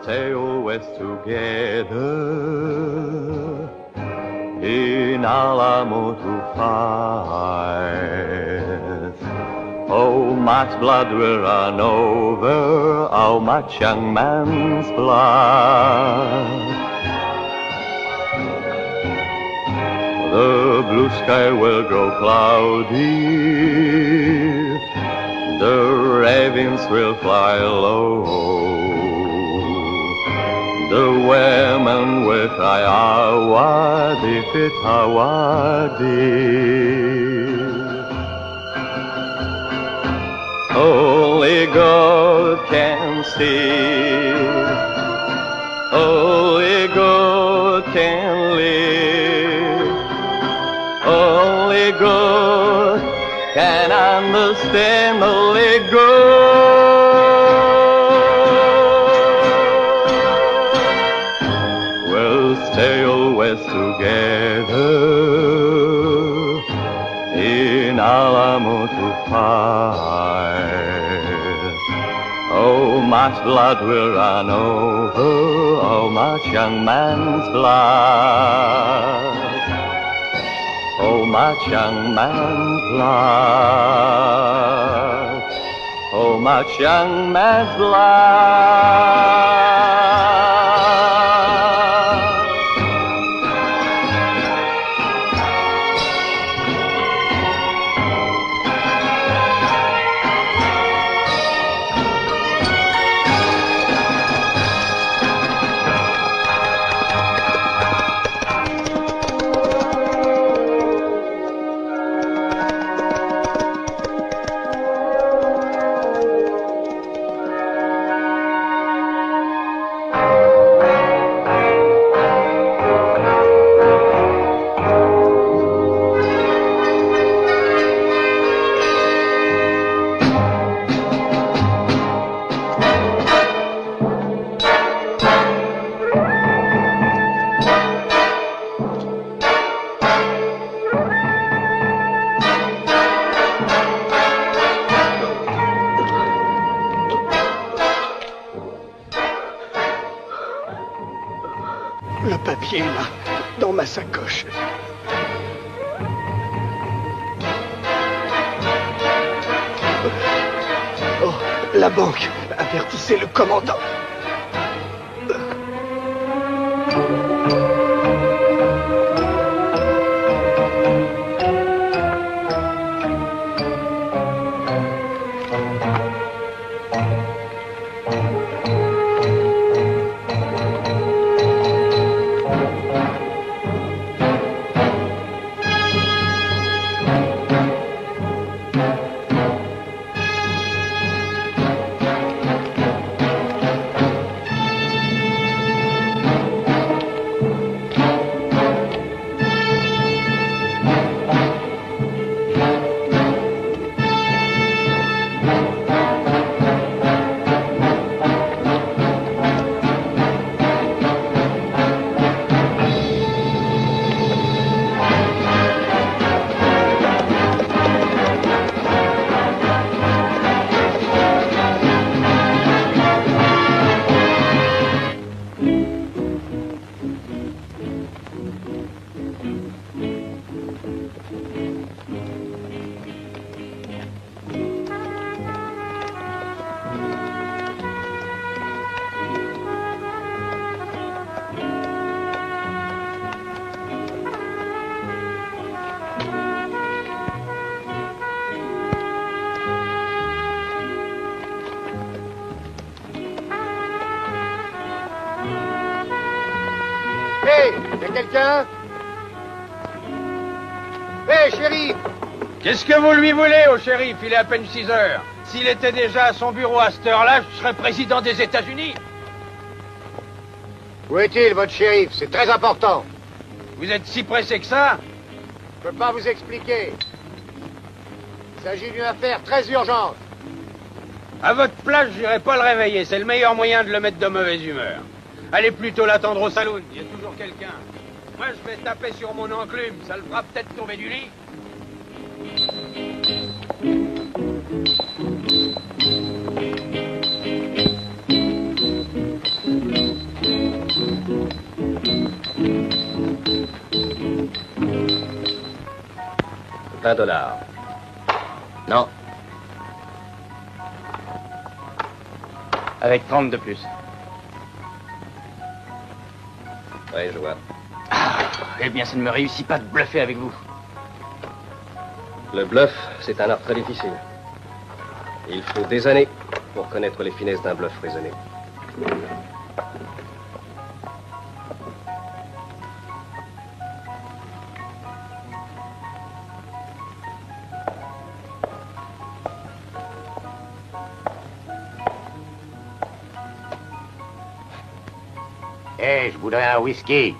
stay always together in Alamo to fight. Oh, much blood will run over, how much young man's blood. The blue sky will grow cloudy, the ravens will fly low, the women will cry, Awadi, fit Awadi. Only God can see, only God can live, only God can understand, only God will stay always together in Alamo to fight. Oh, much blood will run over, oh, much young man's blood. Oh, much young man's blood. Oh, much young man's blood. Le papier est là, dans ma sacoche. Oh, la banque. Avertissez le commandant. Quelqu'un? Hé, shérif! Qu'est-ce que vous lui voulez au shérif? Il est à peine 6 heures. S'il était déjà à son bureau à cette heure-là, je serais président des États-Unis. Où est-il, votre shérif? C'est très important. Vous êtes si pressé que ça? Je peux pas vous expliquer. Il s'agit d'une affaire très urgente. À votre place, j'irai pas le réveiller. C'est le meilleur moyen de le mettre de mauvaise humeur. Allez plutôt l'attendre au saloon. Il y a toujours quelqu'un. Moi, je vais taper sur mon enclume. Ça le fera peut-être tomber du lit. $20. Non. Avec 30 de plus. Oui, je vois. Eh bien, ça ne me réussit pas de bluffer avec vous. Le bluff, c'est un art très difficile. Il faut des années pour connaître les finesses d'un bluff raisonné. Je voudrais un whisky.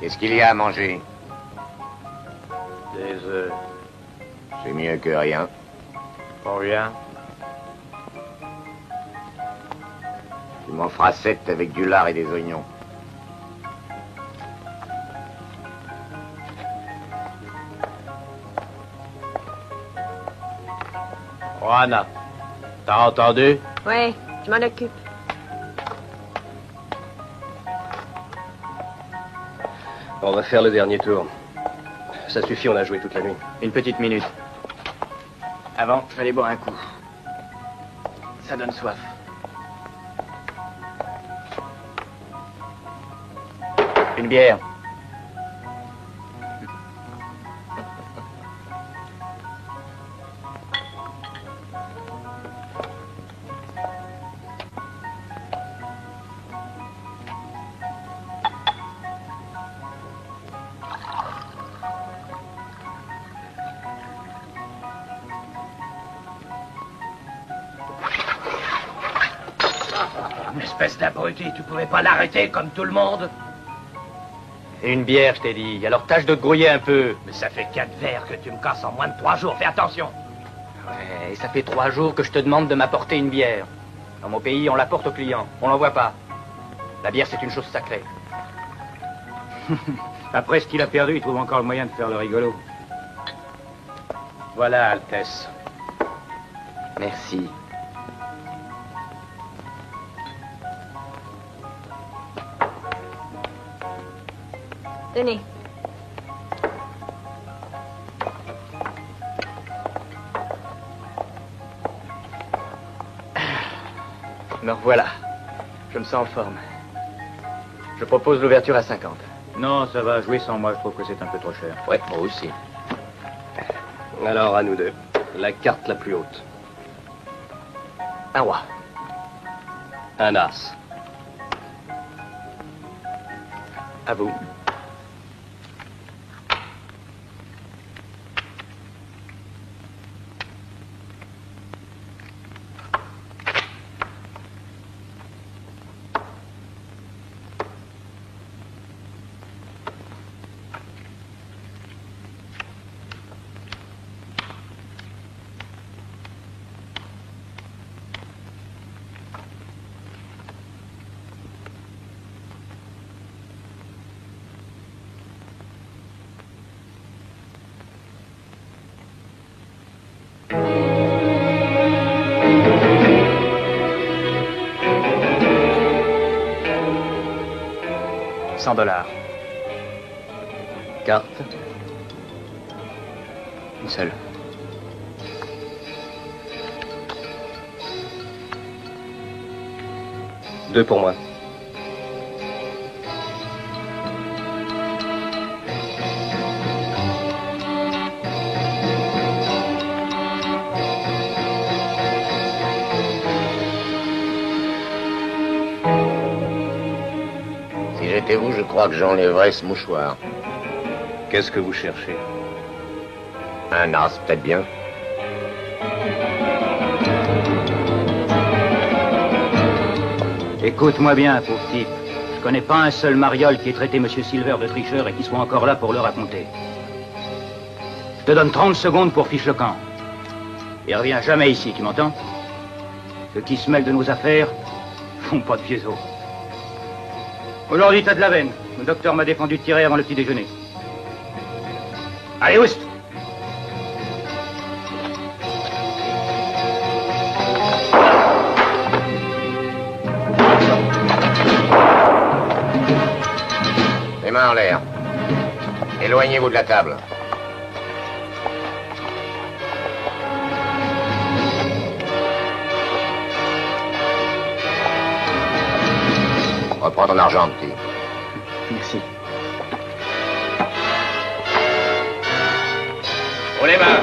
Qu'est-ce qu'il y a à manger? Des œufs. C'est mieux que rien. Combien? Tu m'en feras 7 avec du lard et des oignons. Juana, t'as entendu? Ouais, je m'en occupe. On va faire le dernier tour. Ça suffit, on a joué toute la nuit. Une petite minute. Avant, je vais aller boire un coup. Ça donne soif. Une bière. Espèce d'abruti, tu pouvais pas l'arrêter comme tout le monde? Et une bière, je t'ai dit. Alors tâche de te grouiller un peu. Mais ça fait 4 verres que tu me casses en moins de 3 jours, fais attention. Ouais, et ça fait 3 jours que je te demande de m'apporter une bière. Dans mon pays, on l'apporte aux clients. On l'envoie pas. La bière, c'est une chose sacrée. Après ce qu'il a perdu, il trouve encore le moyen de faire le rigolo. Voilà, Altesse. Merci. Tenez. Me revoilà. Je me sens en forme. Je propose l'ouverture à 50. Non, ça va, jouer sans moi, je trouve que c'est un peu trop cher. Ouais, moi aussi. Alors, à nous deux. La carte la plus haute. Un roi. Un as. À vous. $100. Carte. Une seule. Deux pour moi. Si j'étais vous, je crois que j'enlèverais ce mouchoir. Qu'est-ce que vous cherchez? Un as, peut-être bien. Écoute-moi bien, pauvre type. Je connais pas un seul mariole qui ait traité M. Silver de tricheur et qui soit encore là pour le raconter. Je te donne 30 secondes pour fiche le camp. Et reviens jamais ici, tu m'entends? Ceux qui se mêlent de nos affaires font pas de vieux os. Aujourd'hui, t'as de la veine. Le docteur m'a défendu de tirer avant le petit déjeuner. Allez, oust! Les mains en l'air. Éloignez-vous de la table. Reprends ton argent, petit. Merci. Oh les mains!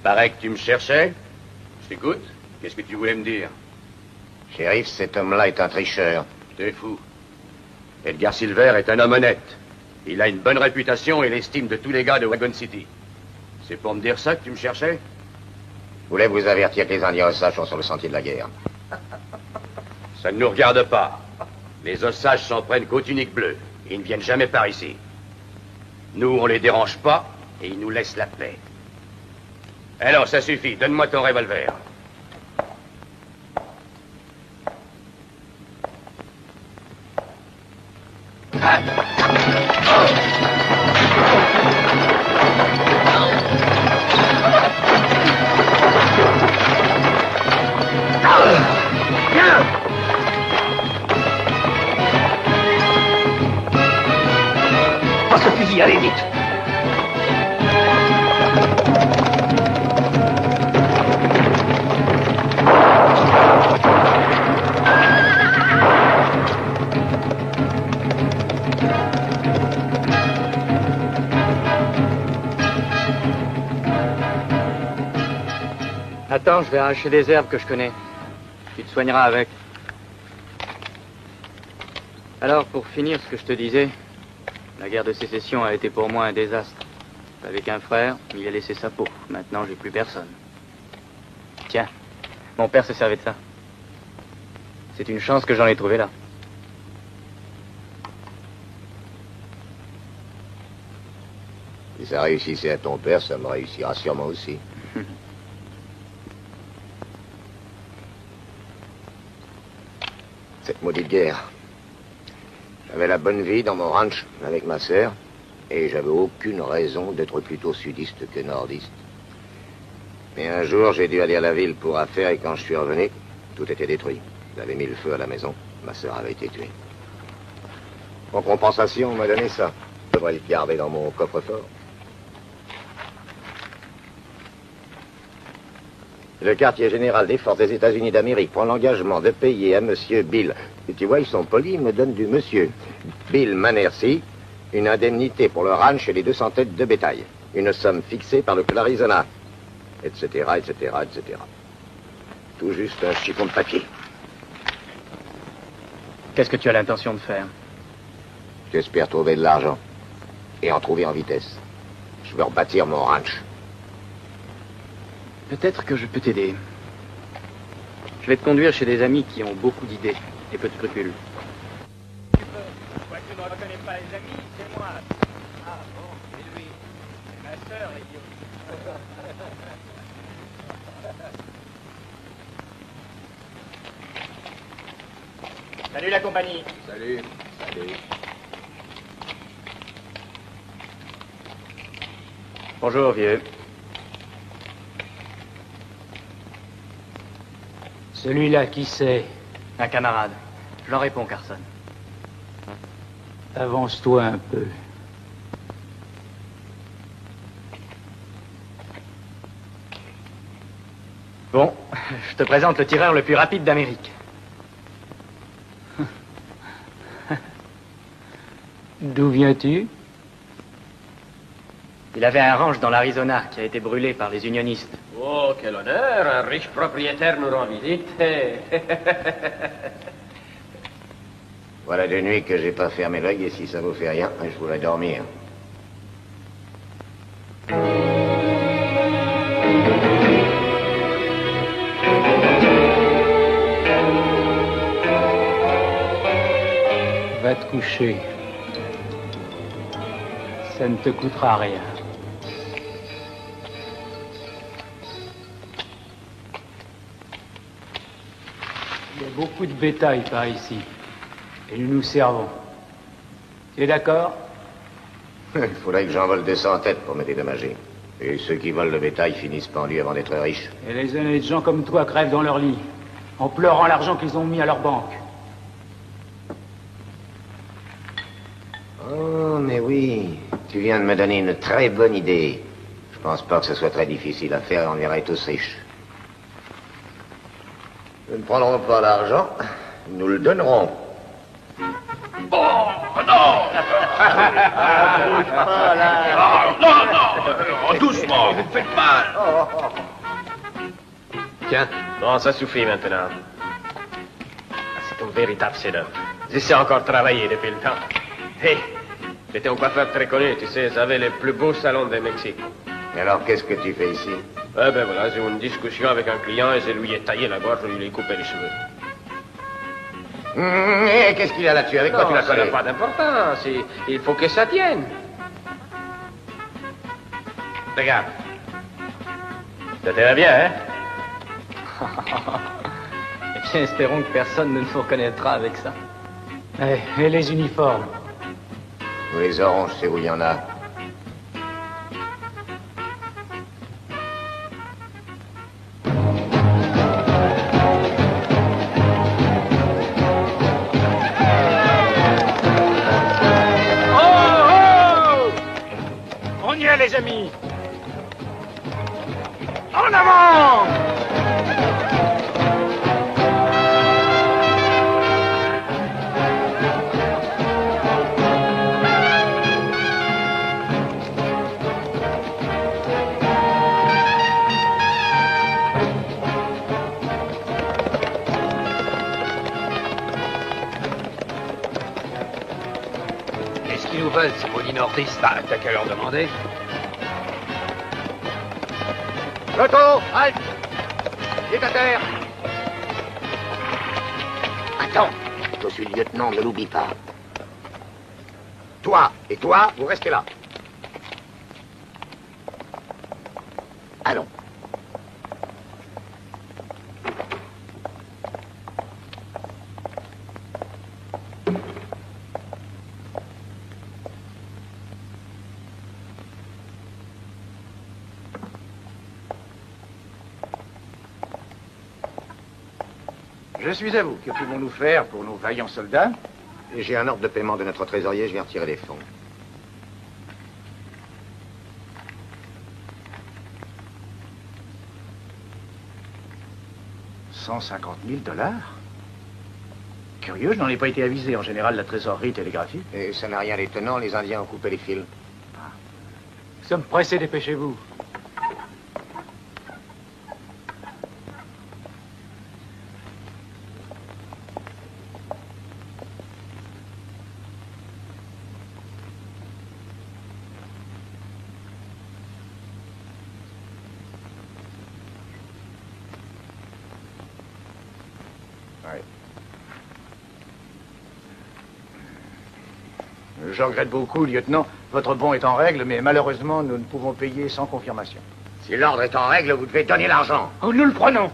Paraît que tu me cherchais. Je t'écoute. Qu'est-ce que tu voulais me dire? Shérif, cet homme-là est un tricheur. T'es fou. Edgar Silver est un homme honnête. Il a une bonne réputation et l'estime de tous les gars de Wagon City. C'est pour me dire ça que tu me cherchais? Je voulais vous avertir que les Indiens Osages sont sur le sentier de la guerre. Ça ne nous regarde pas. Les Osages s'en prennent qu'aux tuniques bleues. Ils ne viennent jamais par ici. Nous, on les dérange pas et ils nous laissent la paix. Alors, ça suffit. Donne-moi ton revolver. Passe le fusil, allez vite. Attends, je vais arracher des herbes que je connais. Tu te soigneras avec. Alors, pour finir ce que je te disais, la guerre de sécession a été pour moi un désastre. Avec un frère, il a laissé sa peau. Maintenant, j'ai plus personne. Tiens, mon père se servait de ça. C'est une chance que j'en ai trouvé là. Si ça réussissait à ton père, ça me réussira sûrement aussi. Cette maudite guerre. J'avais la bonne vie dans mon ranch avec ma sœur, et j'avais aucune raison d'être plutôt sudiste que nordiste. Mais un jour, j'ai dû aller à la ville pour affaires, et quand je suis revenu, tout était détruit. J'avais mis le feu à la maison. Ma sœur avait été tuée. En compensation, on m'a donné ça. Je devrais le garder dans mon coffre-fort. Le quartier général des forces des États-Unis d'Amérique prend l'engagement de payer à monsieur Bill, et tu vois, ils sont polis, ils me donnent du monsieur Bill Manercy, une indemnité pour le ranch et les 200 têtes de bétail. Une somme fixée par le Arizona, etc., etc., etc. Tout juste un chiffon de papier. Qu'est-ce que tu as l'intention de faire? J'espère trouver de l'argent. Et en trouver en vitesse. Je veux rebâtir mon ranch. Peut-être que je peux t'aider. Je vais te conduire chez des amis qui ont beaucoup d'idées et peu de scrupules. Tu ne reconnais pas les amis, c'est moi. Ah bon, c'est lui. C'est ma sœur, idiot. Salut la compagnie. Salut. Salut. Bonjour, vieux. Celui-là, qui c'est? Un camarade. Je leur réponds, Carson. Avance-toi un peu. Bon, je te présente le tireur le plus rapide d'Amérique. D'où viens-tu? Il avait un ranch dans l'Arizona qui a été brûlé par les unionistes. Oh, quel honneur! Un riche propriétaire nous rend visite. Voilà 2 nuits que j'ai pas fermé l'œil, et si ça vous fait rien, je voulais dormir. Va te coucher. Ça ne te coûtera rien. beaucoup de bétail par ici. Et nous nous servons. Tu es d'accord? Il faudrait que j'en vole 200 têtes pour me dédommager. Et ceux qui volent le bétail finissent pendus avant d'être riches. Et les honnêtes gens comme toi crèvent dans leur lit, en pleurant l'argent qu'ils ont mis à leur banque. Oh, mais oui. Tu viens de me donner une très bonne idée. Je pense pas que ce soit très difficile à faire et on irait tous riches. Nous ne prendrons pas l'argent, nous le donnerons. Oh, non! Non, doucement, vous me faites mal. Tiens, bon, ça suffit maintenant. C'est un véritable chef-d'œuvre. Je sais encore travailler depuis le temps. Hé, j'étais un coiffeur très connu, tu sais, j'avais les plus beaux salons de Mexique. Et alors, qu'est-ce que tu fais ici? Eh ben voilà, j'ai eu une discussion avec un client et je lui ai taillé la gorge et je lui ai coupé les cheveux. Et qu'est-ce qu'il y a là-dessus? Avec quoi tu l'as ça collé? n'a pas d'importance. Il faut que ça tienne. Regarde. Ça te va bien, hein? Eh bien, espérons que personne ne nous reconnaîtra avec ça. Et les uniformes? Nous les aurons, je sais où il y en a. Les amis, en avant! Qu'est-ce qu'ils nous veulent, ces maudits nordistes? Bah, t'as qu'à leur demander. Loto, halte! Pied à terre! Attends, je suis le lieutenant, ne l'oublie pas. Toi et toi, vous restez là. Allons. Je suis à vous. Que pouvons-nous faire pour nos vaillants soldats? J'ai un ordre de paiement de notre trésorier, je viens retirer les fonds. $150 000? Curieux, je n'en ai pas été avisé. En général, la trésorerie télégraphie. Et ça n'a rien d'étonnant, les Indiens ont coupé les fils. Nous sommes pressés, dépêchez-vous. Je regrette beaucoup, lieutenant. Votre bon est en règle, mais malheureusement, nous ne pouvons payer sans confirmation. Si l'ordre est en règle, vous devez donner l'argent. Oh, nous le prenons.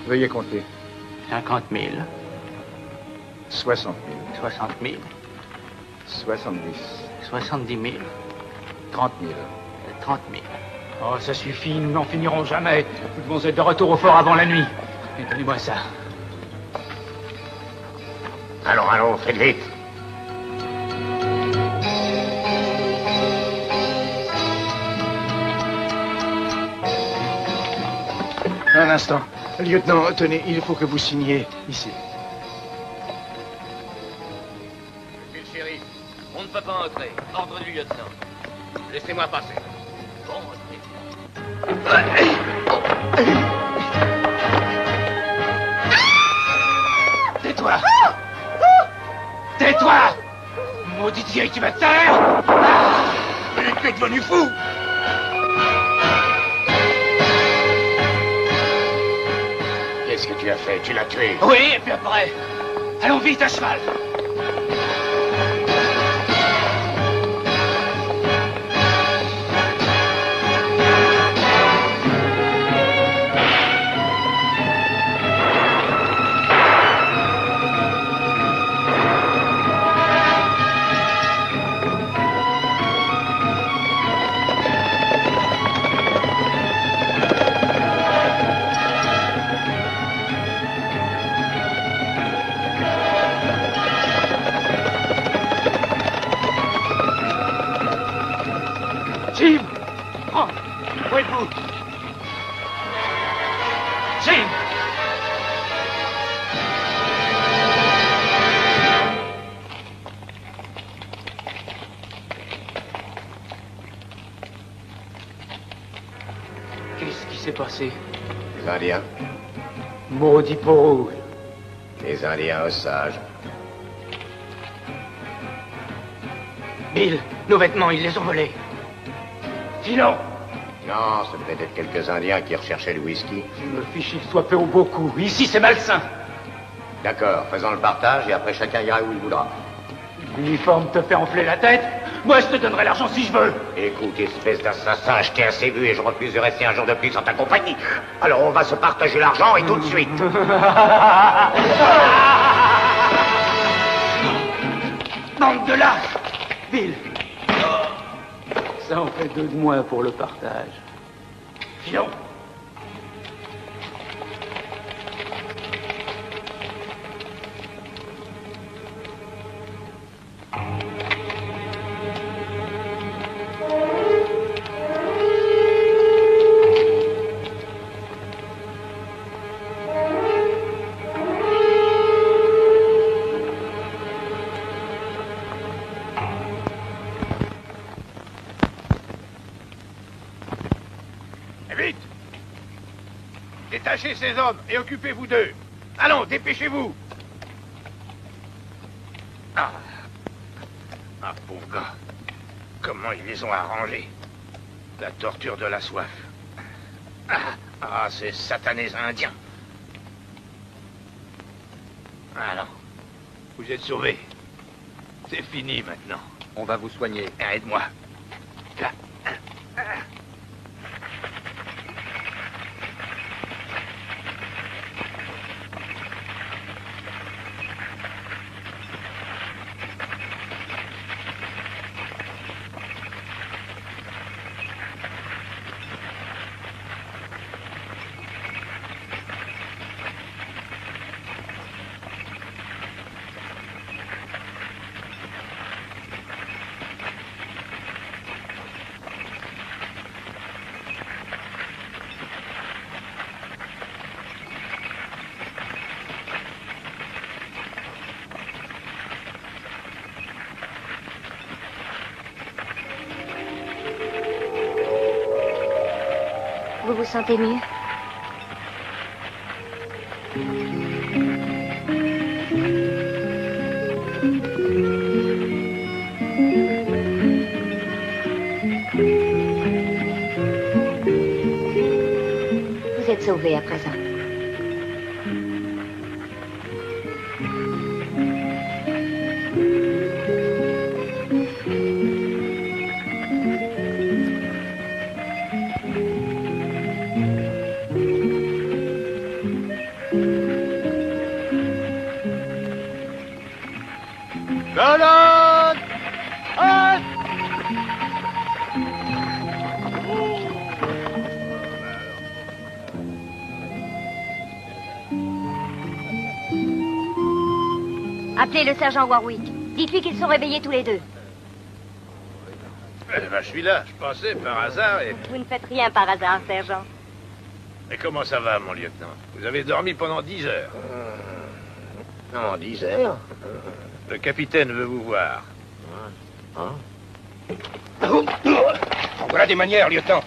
Veuillez compter. 50 000. 60 000. 60 000. 70. 70 000. 30 000. 30 000. Oh, ça suffit, nous n'en finirons jamais. Nous devons être de retour au fort avant la nuit. Et donnez-moi ça. Allons, allons, faites vite. Un instant. Lieutenant, tenez, il faut que vous signiez ici. entrer. Ordre du lieutenant. Laissez-moi passer. Bon, entrez. Tais-toi! Tais-toi! Maudite vieille, tu vas te taire! Mais tu es devenu fou! Qu'est-ce que tu as fait? Tu l'as tué? Oui, et puis après. Allons vite, à cheval! Jim! Prends! Où êtes-vous? Jim! Qu'est-ce qui s'est passé? Les Indiens. Maudit peau. Les Indiens Osages. Bill, nos vêtements, ils les ont volés. Filons! Non, ce devait être quelques Indiens qui recherchaient le whisky. Je me fiche qu'il soit peu ou beaucoup. Ici, c'est malsain. D'accord, faisons le partage et après chacun ira où il voudra. L'uniforme te fait enfler la tête? Moi, je te donnerai l'argent si je veux. Écoute, espèce d'assassin, je t'ai assez vu et je refuse de rester un jour de plus en ta compagnie. Alors on va se partager l'argent et tout de suite. Bande de lâches! Bill! Ça en fait 2 de moins pour le partage. Filons! Vite! Détachez ces hommes et occupez-vous d'eux. Allons, dépêchez-vous. Ah, pauvre gars. Comment ils les ont arrangés? La torture de la soif. Ces satanés indiens. Alors, vous êtes sauvés. C'est fini maintenant. On va vous soigner. Aide-moi. Là. Vous vous sentez mieux? Vous êtes sauvé à présent. Colonne! Halte! Appelez le sergent Warwick. Dites-lui qu'ils sont réveillés tous les deux. Eh ben, je suis là. Je passais par hasard et... Vous ne faites rien par hasard, sergent. Mais comment ça va, mon lieutenant? Vous avez dormi pendant 10 heures. Non, 10 heures. Le capitaine veut vous voir. Hein? Voilà des manières, lieutenant.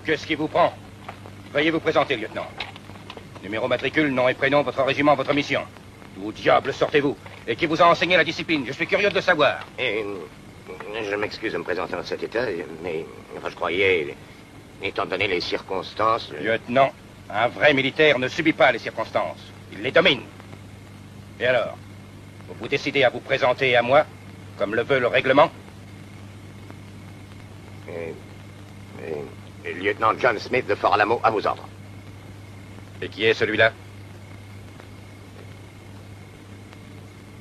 Qu'est-ce qui vous prend? Veuillez vous présenter, lieutenant. Numéro matricule, nom et prénom, votre régiment, votre mission. D'où diable sortez-vous? Et qui vous a enseigné la discipline? Je suis curieux de le savoir. Et, je m'excuse de me présenter dans cet état, mais enfin, je croyais, étant donné les circonstances... Lieutenant, un vrai militaire ne subit pas les circonstances. Il les domine. Et alors? Vous vous décidez à vous présenter à moi, comme le veut le règlement? Lieutenant John Smith de Fort Alamo, à vos ordres. Et qui est celui-là?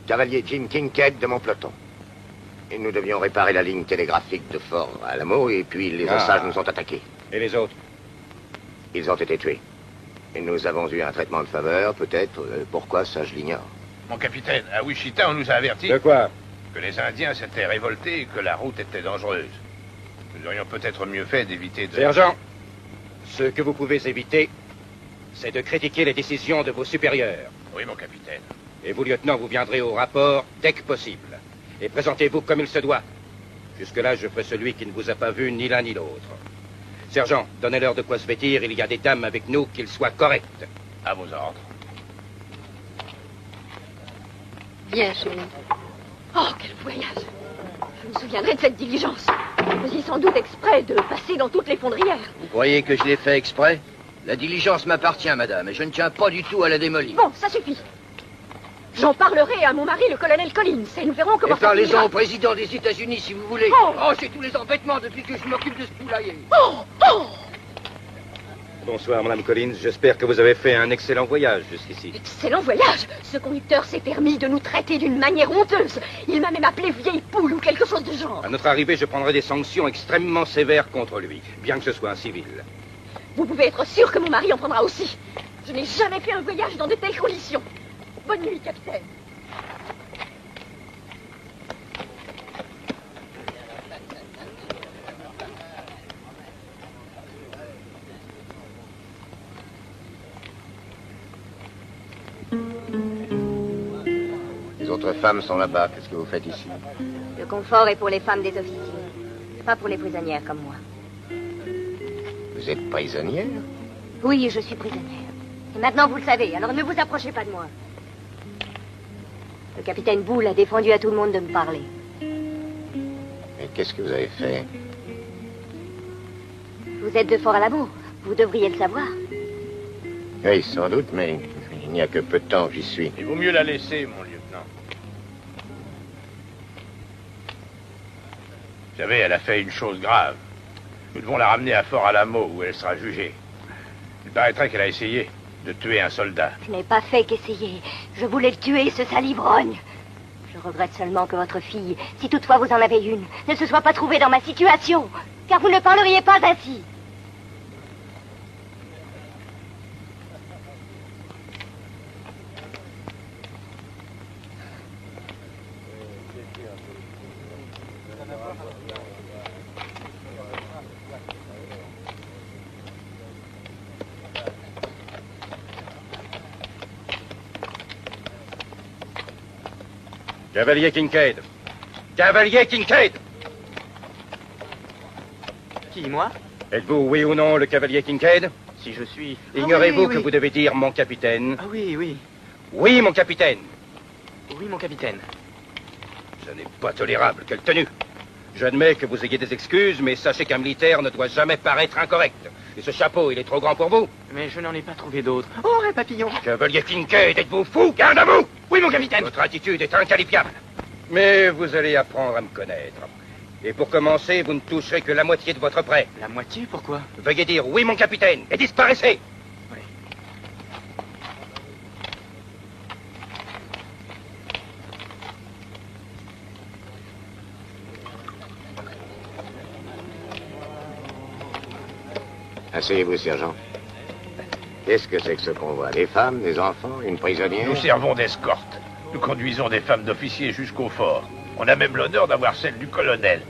Cavalier Jim Kincaid de mon peloton. Et nous devions réparer la ligne télégraphique de Fort Alamo, et puis les Osages nous ont attaqués. Et les autres? Ils ont été tués. Et nous avons eu un traitement de faveur, peut-être. Pourquoi, ça, je l'ignore. Mon capitaine, à Wichita, on nous a avertis... De quoi? Que les Indiens s'étaient révoltés et que la route était dangereuse. Nous aurions peut-être mieux fait d'éviter de... Sergent, ce que vous pouvez éviter, c'est de critiquer les décisions de vos supérieurs. Oui, mon capitaine. Et vous, lieutenant, vous viendrez au rapport dès que possible. Et présentez-vous comme il se doit. Jusque-là, je ferai celui qui ne vous a pas vu ni l'un ni l'autre. Sergent, donnez-leur de quoi se vêtir. Il y a des dames avec nous, qu'ils soient corrects. À vos ordres. Bien, chérie. Oh, quel voyage! Je me souviendrai de cette diligence. Vous faisiez sans doute exprès de passer dans toutes les fondrières. Vous croyez que je l'ai fait exprès? La diligence m'appartient, madame, et je ne tiens pas du tout à la démolir. Bon, ça suffit. J'en parlerai à mon mari, le colonel Collins, et nous verrons comment... Et parlez-en au président des États-Unis, si vous voulez. Oh, j'ai tous les embêtements depuis que je m'occupe de ce poulailler. Oh, oh! Bonsoir, Madame Collins. J'espère que vous avez fait un excellent voyage jusqu'ici. Excellent voyage. Ce conducteur s'est permis de nous traiter d'une manière honteuse. Il m'a même appelé vieille poule ou quelque chose du genre. À notre arrivée, je prendrai des sanctions extrêmement sévères contre lui, bien que ce soit un civil. Vous pouvez être sûr que mon mari en prendra aussi. Je n'ai jamais fait un voyage dans de telles conditions. Bonne nuit, capitaine. Les autres femmes sont là-bas. Qu'est-ce que vous faites ici? Le confort est pour les femmes des officiers, pas pour les prisonnières comme moi. Vous êtes prisonnière? Oui, je suis prisonnière. Et maintenant, vous le savez, alors ne vous approchez pas de moi. Le capitaine Boulle a défendu à tout le monde de me parler. Mais qu'est-ce que vous avez fait? Vous êtes de Fort Alamo, vous devriez le savoir. Oui, sans doute, mais il n'y a que peu de temps que j'y suis. Il vaut mieux la laisser, mon lieutenant. Vous savez, elle a fait une chose grave. Nous devons la ramener à Fort Alamo, où elle sera jugée. Il paraîtrait qu'elle a essayé de tuer un soldat. Je n'ai pas fait qu'essayer. Je voulais le tuer, ce sale ivrogne. Je regrette seulement que votre fille, si toutefois vous en avez une, ne se soit pas trouvée dans ma situation, car vous ne parleriez pas ainsi. Cavalier Kincaid. Cavalier Kincaid! Qui, moi? Êtes-vous, oui ou non, le cavalier Kincaid? Si je suis... Ignorez-vous oui, que vous devez dire mon capitaine? Ah oui, oui. Oui, mon capitaine. Oui, mon capitaine. Ce n'est pas tolérable, quelle tenue. J'admets que vous ayez des excuses, mais sachez qu'un militaire ne doit jamais paraître incorrect. Et ce chapeau, il est trop grand pour vous. Mais je n'en ai pas trouvé d'autre. Oh, un papillon! Cavalier Kincaid, êtes-vous fou? Garde à vous! Oui, mon capitaine! Votre attitude est inqualifiable. Mais vous allez apprendre à me connaître. Et pour commencer, vous ne toucherez que la moitié de votre prêt. La moitié? Pourquoi? Veuillez dire oui, mon capitaine, et disparaissez! Oui. Asseyez-vous, sergent. Qu'est-ce que c'est que ce convoi? Des femmes, des enfants, une prisonnière? Nous servons d'escorte. Nous conduisons des femmes d'officiers jusqu'au fort. On a même l'honneur d'avoir celle du colonel.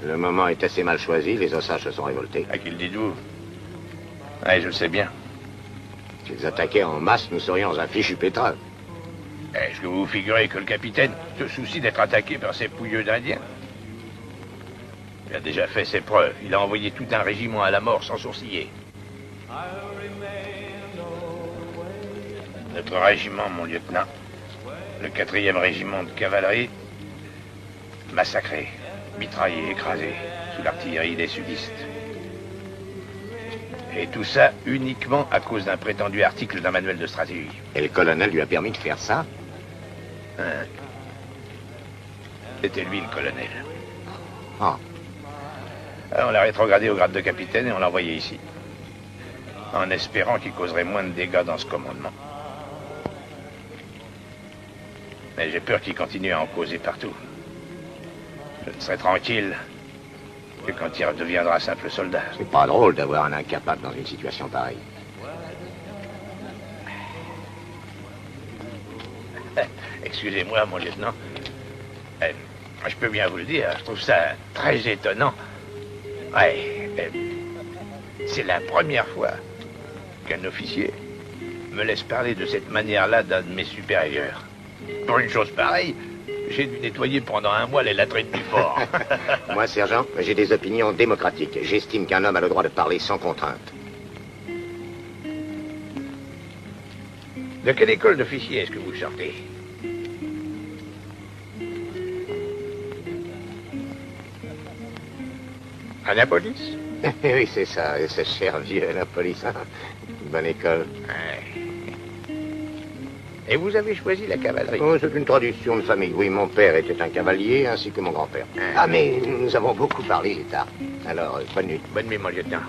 Le moment est assez mal choisi, les Osages se sont révoltés. À qui le dites-vous? Oui, je le sais bien. S'ils attaquaient en masse, nous serions un fichu pétrole. Est-ce que vous vous figurez que le capitaine se soucie d'être attaqué par ces pouilleux d'Indiens? Il a déjà fait ses preuves. Il a envoyé tout un régiment à la mort sans sourciller. Notre régiment, mon lieutenant, le 4e régiment de cavalerie, massacré, mitraillé, écrasé, sous l'artillerie des sudistes. Et tout ça uniquement à cause d'un prétendu article d'un manuel de stratégie. Et le colonel lui a permis de faire ça? Hein? C'était lui le colonel. Ah. Alors, on l'a rétrogradé au grade de capitaine et on l'a envoyé ici. En espérant qu'il causerait moins de dégâts dans ce commandement. Mais j'ai peur qu'il continue à en causer partout. Je ne serai tranquille que quand il redeviendra simple soldat. C'est pas drôle d'avoir un incapable dans une situation pareille. Excusez-moi, mon lieutenant. Je peux bien vous le dire, je trouve ça très étonnant. Ouais, c'est la première fois qu'un officier me laisse parler de cette manière-là d'un de mes supérieurs. Pour une chose pareille, j'ai dû nettoyer pendant un mois les latrines du fort. Moi, sergent, j'ai des opinions démocratiques. J'estime qu'un homme a le droit de parler sans contrainte. De quelle école d'officier est-ce que vous sortez? Annapolis? Oui, c'est ça, ce cher vieux Annapolis. Hein? Une bonne école. Ouais. Et vous avez choisi la cavalerie? Oh, c'est une tradition de famille. Oui, mon père était un cavalier, ainsi que mon grand-père. Ah, mais nous avons beaucoup parlé, il est tard. Alors, bonne nuit. Bonne nuit, mon lieutenant.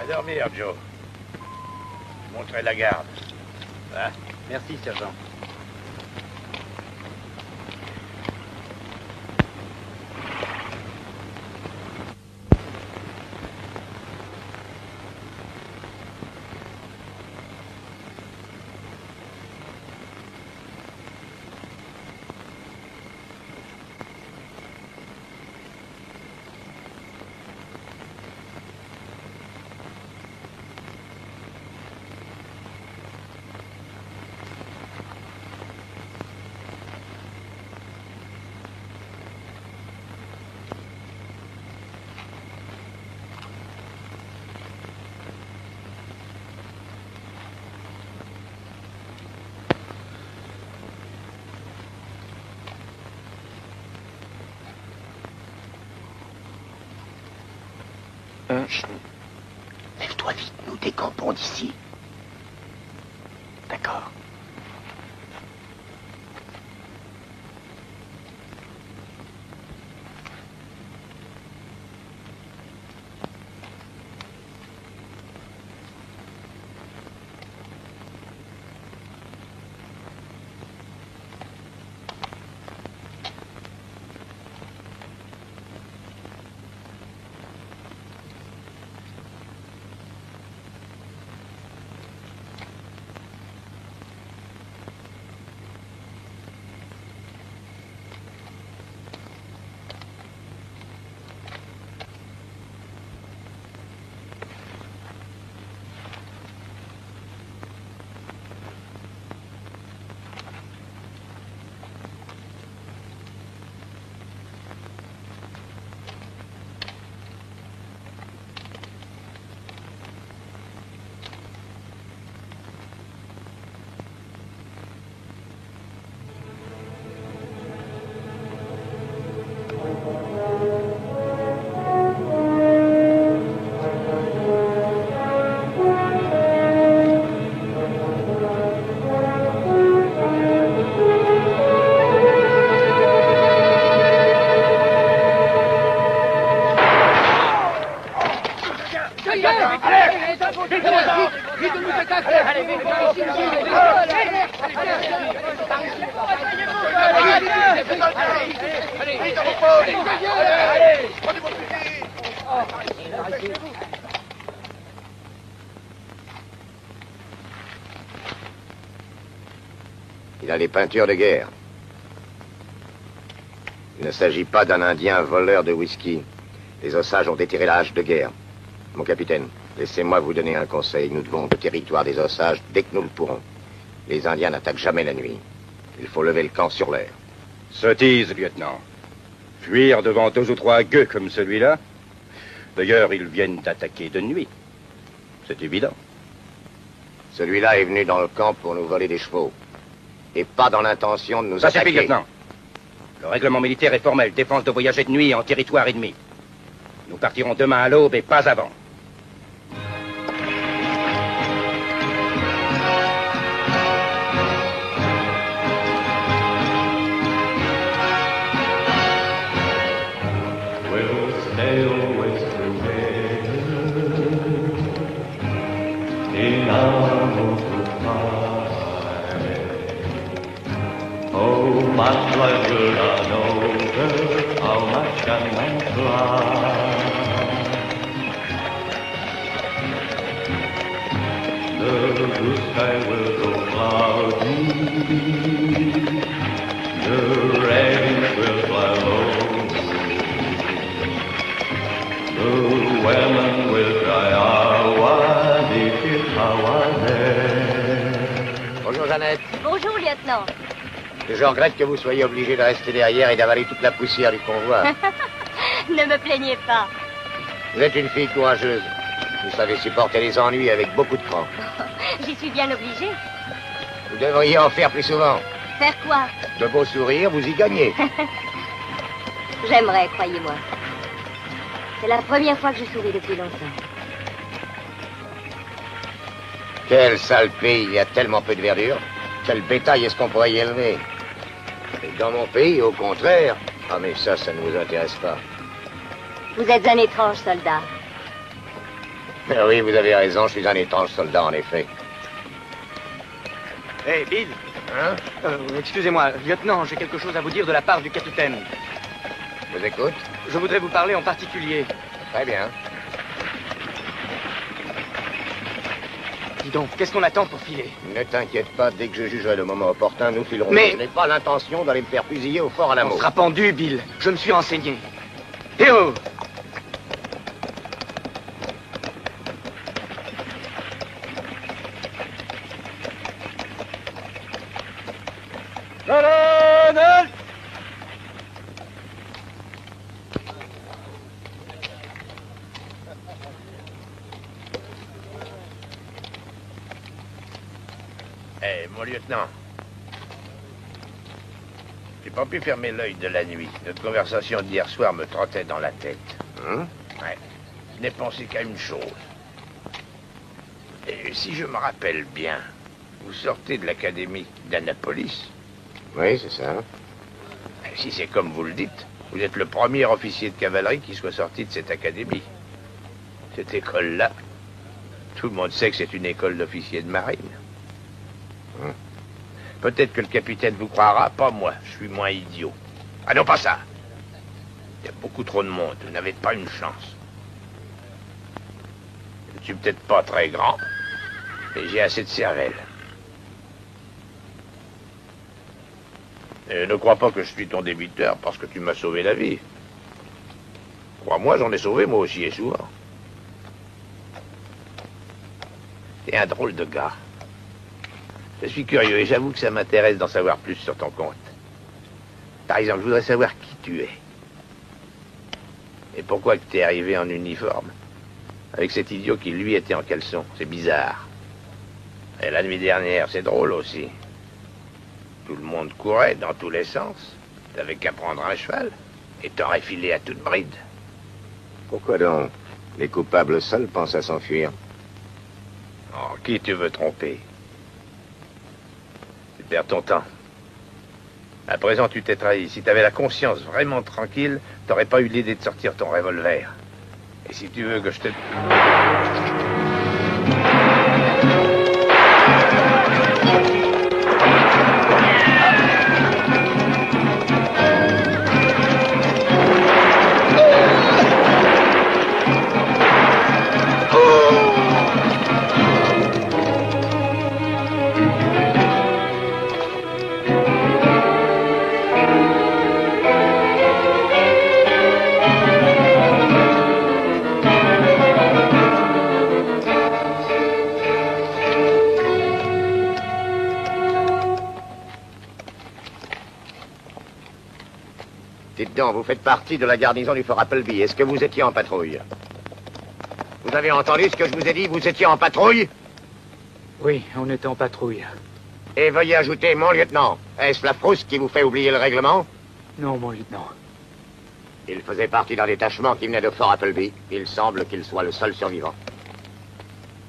À dormir, Joe. Montrez la garde. Hein? Merci, sergent. Chut. Lève-toi vite, nous décampons d'ici. D'accord. Il a les peintures de guerre. Il ne s'agit pas d'un Indien voleur de whisky. Les Osages ont déterré la hache de guerre. Mon capitaine, laissez-moi vous donner un conseil. Nous devons le territoire des Osages dès que nous le pourrons. Les Indiens n'attaquent jamais la nuit. Il faut lever le camp sur l'air. Sottise, lieutenant. Fuir devant 2 ou 3 gueux comme celui-là. D'ailleurs, ils viennent d'attaquer de nuit. C'est évident. Celui-là est venu dans le camp pour nous voler des chevaux. Et pas dans l'intention de nous attaquer. Ça suffit, lieutenant. Le règlement militaire est formel. Défense de voyager de nuit en territoire ennemi. Nous partirons demain à l'aube et pas avant. Oh, much pleasure on over, how much can man fly? The blue sky will go cloudy, the rain will fly low, the women will cry, Awa, dikit, Awa, Bonjour, Jeannette. Bonjour, lieutenant. Je regrette que vous soyez obligé de rester derrière et d'avaler toute la poussière du convoi. Ne me plaignez pas. Vous êtes une fille courageuse. Vous savez supporter les ennuis avec beaucoup de cran. J'y suis bien obligée. Vous devriez en faire plus souvent. Faire quoi? De beaux sourires, vous y gagnez. J'aimerais, croyez-moi. C'est la première fois que je souris depuis longtemps. Quel sale pays, il y a tellement peu de verdure. Quel bétail est-ce qu'on pourrait y élever? Et dans mon pays, au contraire. Ah, mais ça ne vous intéresse pas. Vous êtes un étrange soldat. Ah oui, vous avez raison, je suis un étrange soldat, en effet. Hé, Bill. Hein? Excusez-moi, lieutenant, j'ai quelque chose à vous dire de la part du capitaine. Je vous écoute. Je voudrais vous parler en particulier. Très bien. Dis donc, qu'est-ce qu'on attend pour filer? Ne t'inquiète pas, dès que je jugerai le moment opportun, nous filerons. Mais Je n'ai pas l'intention d'aller me faire fusiller au fort à la On sera pendu, Bill. Je me suis renseigné. Eh oh! Colonel! Eh, mon lieutenant. J'ai pas pu fermer l'œil de la nuit. Notre conversation d'hier soir me trottait dans la tête. Hein? Ouais. Je n'ai pensé qu'à une chose. Et si je me rappelle bien, vous sortez de l'académie d'Annapolis. Oui, c'est ça. Et si c'est comme vous le dites, vous êtes le premier officier de cavalerie qui soit sorti de cette académie. Cette école-là, tout le monde sait que c'est une école d'officiers de marine. Peut-être que le capitaine vous croira, pas moi. Je suis moins idiot. Ah non, pas ça. Il y a beaucoup trop de monde. Vous n'avez pas une chance. Je suis peut-être pas très grand, mais j'ai assez de cervelle. Et ne crois pas que je suis ton débiteur parce que tu m'as sauvé la vie. Crois-moi, j'en ai sauvé moi aussi et souvent. T'es un drôle de gars. Je suis curieux et j'avoue que ça m'intéresse d'en savoir plus sur ton compte. Par exemple, je voudrais savoir qui tu es. Et pourquoi que t'es arrivé en uniforme. Avec cet idiot qui, lui, était en caleçon. C'est bizarre. Et la nuit dernière, c'est drôle aussi. Tout le monde courait dans tous les sens. T'avais qu'à prendre un cheval et t'aurais filé à toute bride. Pourquoi donc? Les coupables seuls pensent à s'enfuir. Oh, qui tu veux tromper? Tu perds ton temps. À présent, tu t'es trahi. Si t'avais la conscience vraiment tranquille, t'aurais pas eu l'idée de sortir ton revolver. Et si tu veux que je te... lieutenant, vous faites partie de la garnison du fort Appleby. Est-ce que vous étiez en patrouille? Vous avez entendu ce que je vous ai dit? Vous étiez en patrouille? Oui, on était en patrouille. Et veuillez ajouter, mon lieutenant, est-ce la frousse qui vous fait oublier le règlement? Non, mon lieutenant. Il faisait partie d'un détachement qui venait de Fort Appleby. Il semble qu'il soit le seul survivant.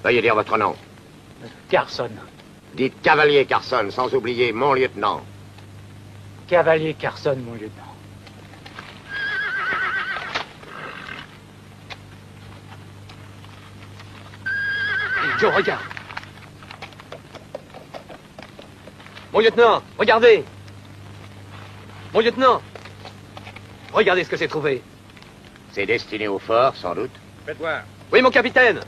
Veuillez dire votre nom. Carson. Dites cavalier Carson, sans oublier mon lieutenant. Cavalier Carson, mon lieutenant. Joe, regarde. Mon lieutenant, regardez. Mon lieutenant, regardez ce que j'ai trouvé. C'est destiné au fort, sans doute. Faites voir. Oui, mon capitaine.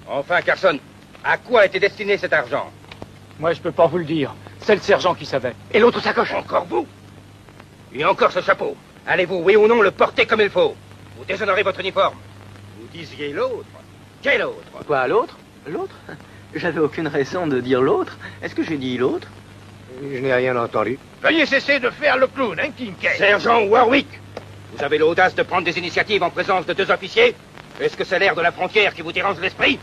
Enfin, Carson, à quoi était destiné cet argent? Moi, je peux pas vous le dire. C'est le sergent qui savait. Et l'autre sacoche? Encore vous? Et encore ce chapeau. Allez-vous, oui ou non, le porter comme il faut? Vous déshonorez votre uniforme. Vous disiez l'autre. Quel autre? Quoi, l'autre? L'autre? J'avais aucune raison de dire l'autre. Est-ce que j'ai dit l'autre? Je n'ai rien entendu. Veuillez cesser de faire le clown, hein, Kincaid? Sergent Warwick, vous avez l'audace de prendre des initiatives en présence de deux officiers? Est-ce que c'est l'air de la frontière qui vous dérange l'esprit?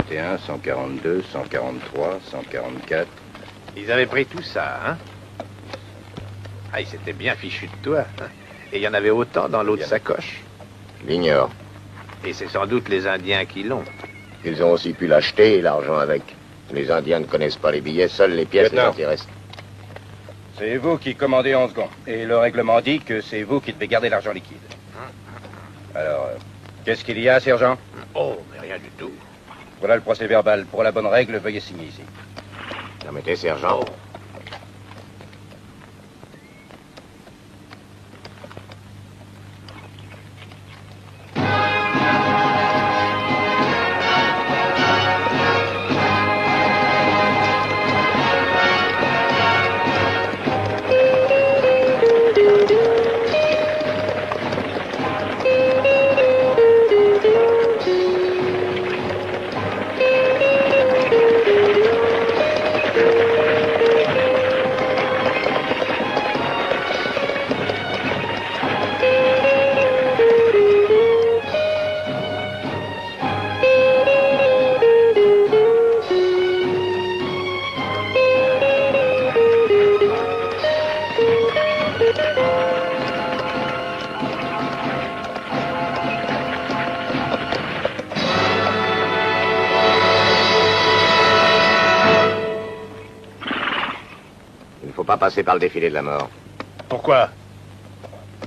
141, 142, 143, 144. Ils avaient pris tout ça, hein? Ah, ils s'étaient bien fichus de toi. Hein? Et il y en avait autant dans l'autre sacoche. L'ignore. Et c'est sans doute les Indiens qui l'ont. Ils ont aussi pu l'acheter et l'argent avec. Les Indiens ne connaissent pas les billets, seules les pièces les intéressent. C'est vous qui commandez en second. Et le règlement dit que c'est vous qui devez garder l'argent liquide. Alors, qu'est-ce qu'il y a, sergent? Oh, mais rien du tout. Voilà le procès verbal. Pour la bonne règle, veuillez signer ici. Permettez, sergent. Oh. Passer par le défilé de la mort. Pourquoi?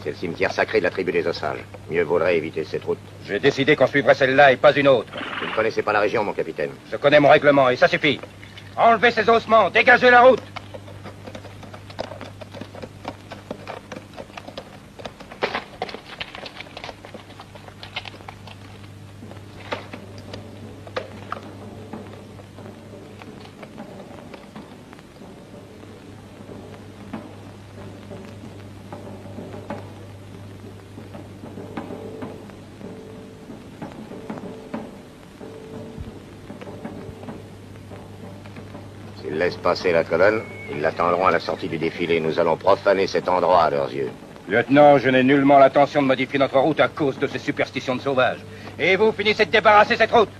C'est le cimetière sacré de la tribu des Osages. Mieux vaudrait éviter cette route. J'ai décidé qu'on suivrait celle-là et pas une autre. Vous ne connaissez pas la région, mon capitaine. Je connais mon règlement et ça suffit. Enlevez ces ossements, dégagez la route. S'ils laissent passer la colonne, ils l'attendront à la sortie du défilé. Nous allons profaner cet endroit à leurs yeux. Lieutenant, je n'ai nullement l'intention de modifier notre route à cause de ces superstitions de sauvages. Et vous finissez de débarrasser cette route.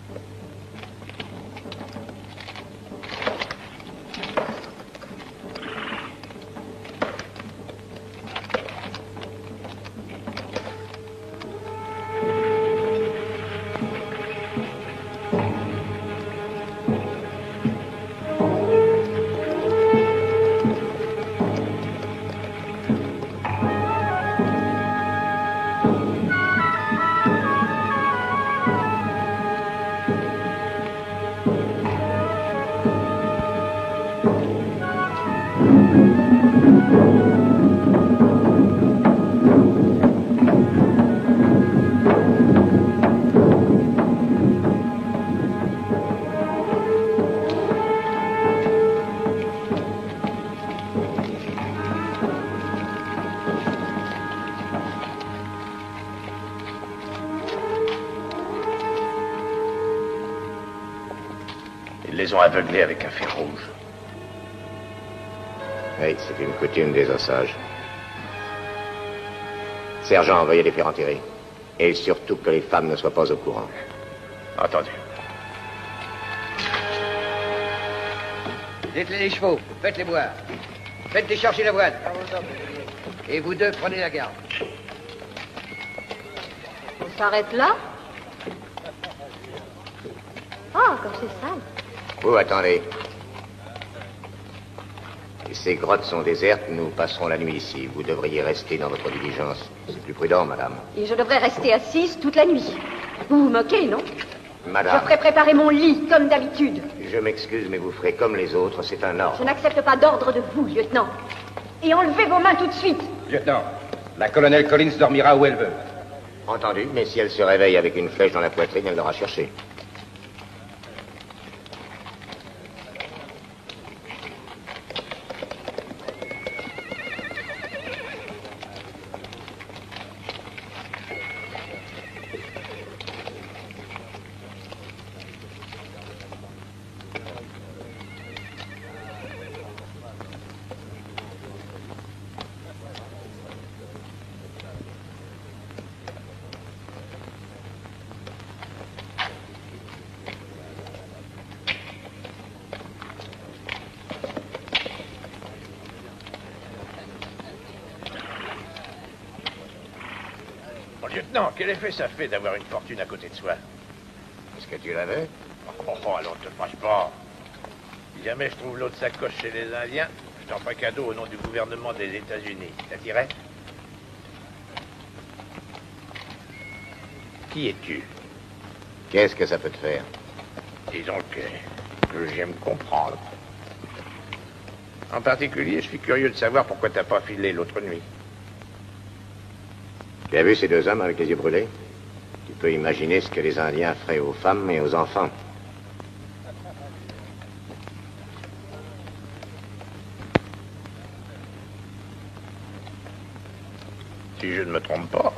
Ils les ont aveuglés avec un fil rouge. Oui, c'est une coutume des Osages. Sergent, veuillez les faire enterrer. Et surtout que les femmes ne soient pas au courant. Entendu. Dételez les chevaux, faites-les boire. Faites décharger la voile. Et vous deux, prenez la garde. On s'arrête là? Ah, comme c'est sale. Vous, attendez. Ces grottes sont désertes, nous passerons la nuit ici. Vous devriez rester dans votre diligence. C'est plus prudent, madame. Et je devrais rester assise toute la nuit. Vous vous moquez, non? Madame. Je ferai préparer mon lit, comme d'habitude. Je m'excuse, mais vous ferez comme les autres, c'est un ordre. Je n'accepte pas d'ordre de vous, lieutenant. Et enlevez vos mains tout de suite. Lieutenant, la colonelle Collins dormira où elle veut. Entendu, mais si elle se réveille avec une flèche dans la poitrine, elle l'aura cherchée. Lieutenant, quel effet ça fait d'avoir une fortune à côté de soi? Est-ce que tu l'avais? Oh, alors ne te fâche pas. Si jamais je trouve l'autre sacoche chez les Indiens, je t'en ferai cadeau au nom du gouvernement des États-Unis. Ça t'irait? Qui es-tu? Qu'est-ce que ça peut te faire? Disons que j'aime comprendre. En particulier, je suis curieux de savoir pourquoi t'as pas filé l'autre nuit. Tu as vu ces deux hommes avec les yeux brûlés? Tu peux imaginer ce que les Indiens feraient aux femmes et aux enfants. Si je ne me trompe pas,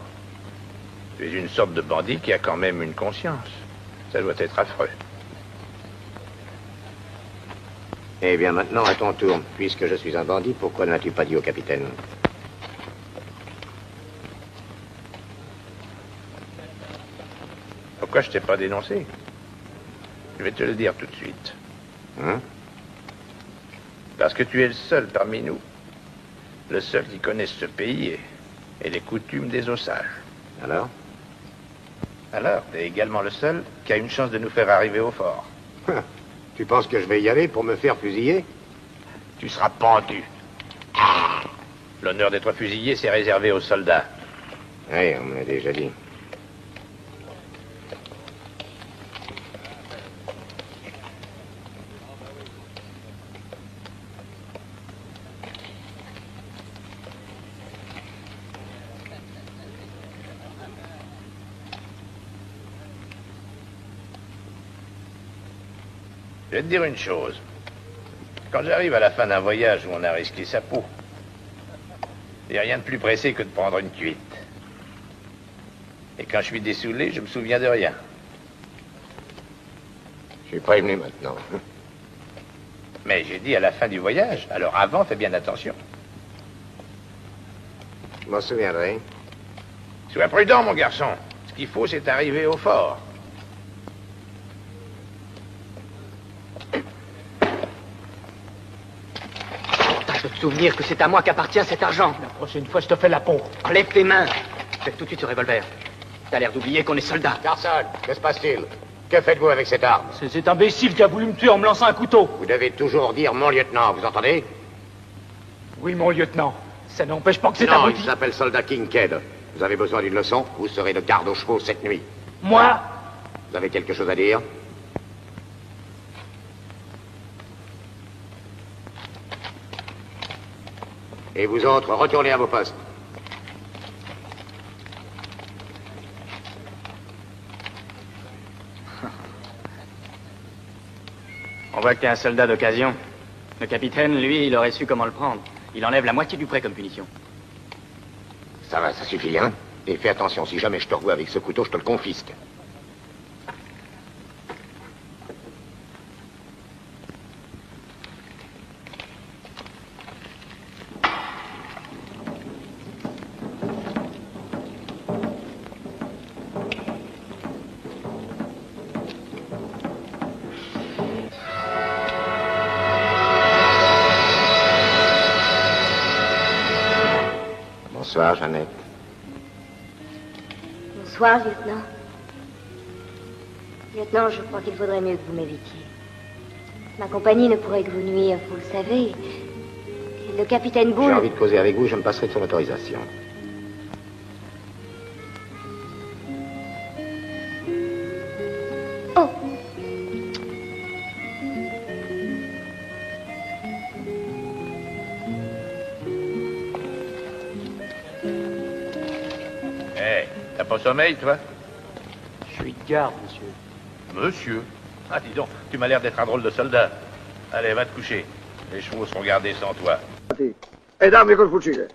tu es une sorte de bandit qui a quand même une conscience. Ça doit être affreux. Eh bien, maintenant, à ton tour. Puisque je suis un bandit, pourquoi ne l'as-tu pas dit au capitaine? Pourquoi je t'ai pas dénoncé? Je vais te le dire tout de suite. Hein? Parce que tu es le seul parmi nous. Le seul qui connaisse ce pays et les coutumes des Osages. Alors? Alors, tu es également le seul qui a une chance de nous faire arriver au fort. Tu penses que je vais y aller pour me faire fusiller? Tu seras pendu. L'honneur d'être fusillé, c'est réservé aux soldats. Oui, on me l'a déjà dit. Je vais te dire une chose. Quand j'arrive à la fin d'un voyage où on a risqué sa peau, il n'y a rien de plus pressé que de prendre une cuite. Et quand je suis dessoulé, je me souviens de rien. Je suis prévenu maintenant. Mais j'ai dit à la fin du voyage, alors avant, fais bien attention. Je m'en souviendrai. Sois prudent, mon garçon. Ce qu'il faut, c'est arriver au fort. Tâche de te souvenir que c'est à moi qu'appartient cet argent. La prochaine fois, je te fais la peau. Enlève tes mains. Jette tout de suite ce revolver. T'as l'air d'oublier qu'on est soldats. Carson, que se passe-t-il? Que faites-vous avec cette arme? C'est cet imbécile qui a voulu me tuer en me lançant un couteau. Vous devez toujours dire mon lieutenant, vous entendez? Oui, mon lieutenant. Ça n'empêche pas que c'est Non, abruti. il s'appelle soldat Kincaid. Vous avez besoin d'une leçon? Vous serez de garde aux chevaux cette nuit. Moi? Vous avez quelque chose à dire? Et vous autres, retournez à vos postes. On voit que t'es un soldat d'occasion. Le capitaine, lui, il aurait su comment le prendre. Il enlève la moitié du prêt comme punition. Ça va, ça suffit, hein? Et fais attention, si jamais je te revois avec ce couteau, je te le confisque. Bonsoir, Jeannette. Bonsoir, lieutenant. Lieutenant, je crois qu'il faudrait mieux que vous m'évitiez. Ma compagnie ne pourrait que vous nuire, vous le savez. Le capitaine Boulle... J'ai envie de causer avec vous, je me passerai de son autorisation. Oh! Hé, t'as pas sommeil, toi? Je suis de garde, monsieur. Monsieur? Ah, dis donc, tu m'as l'air d'être un drôle de soldat. Allez, va te coucher. Les chevaux seront gardés sans toi. E dammi col fucile.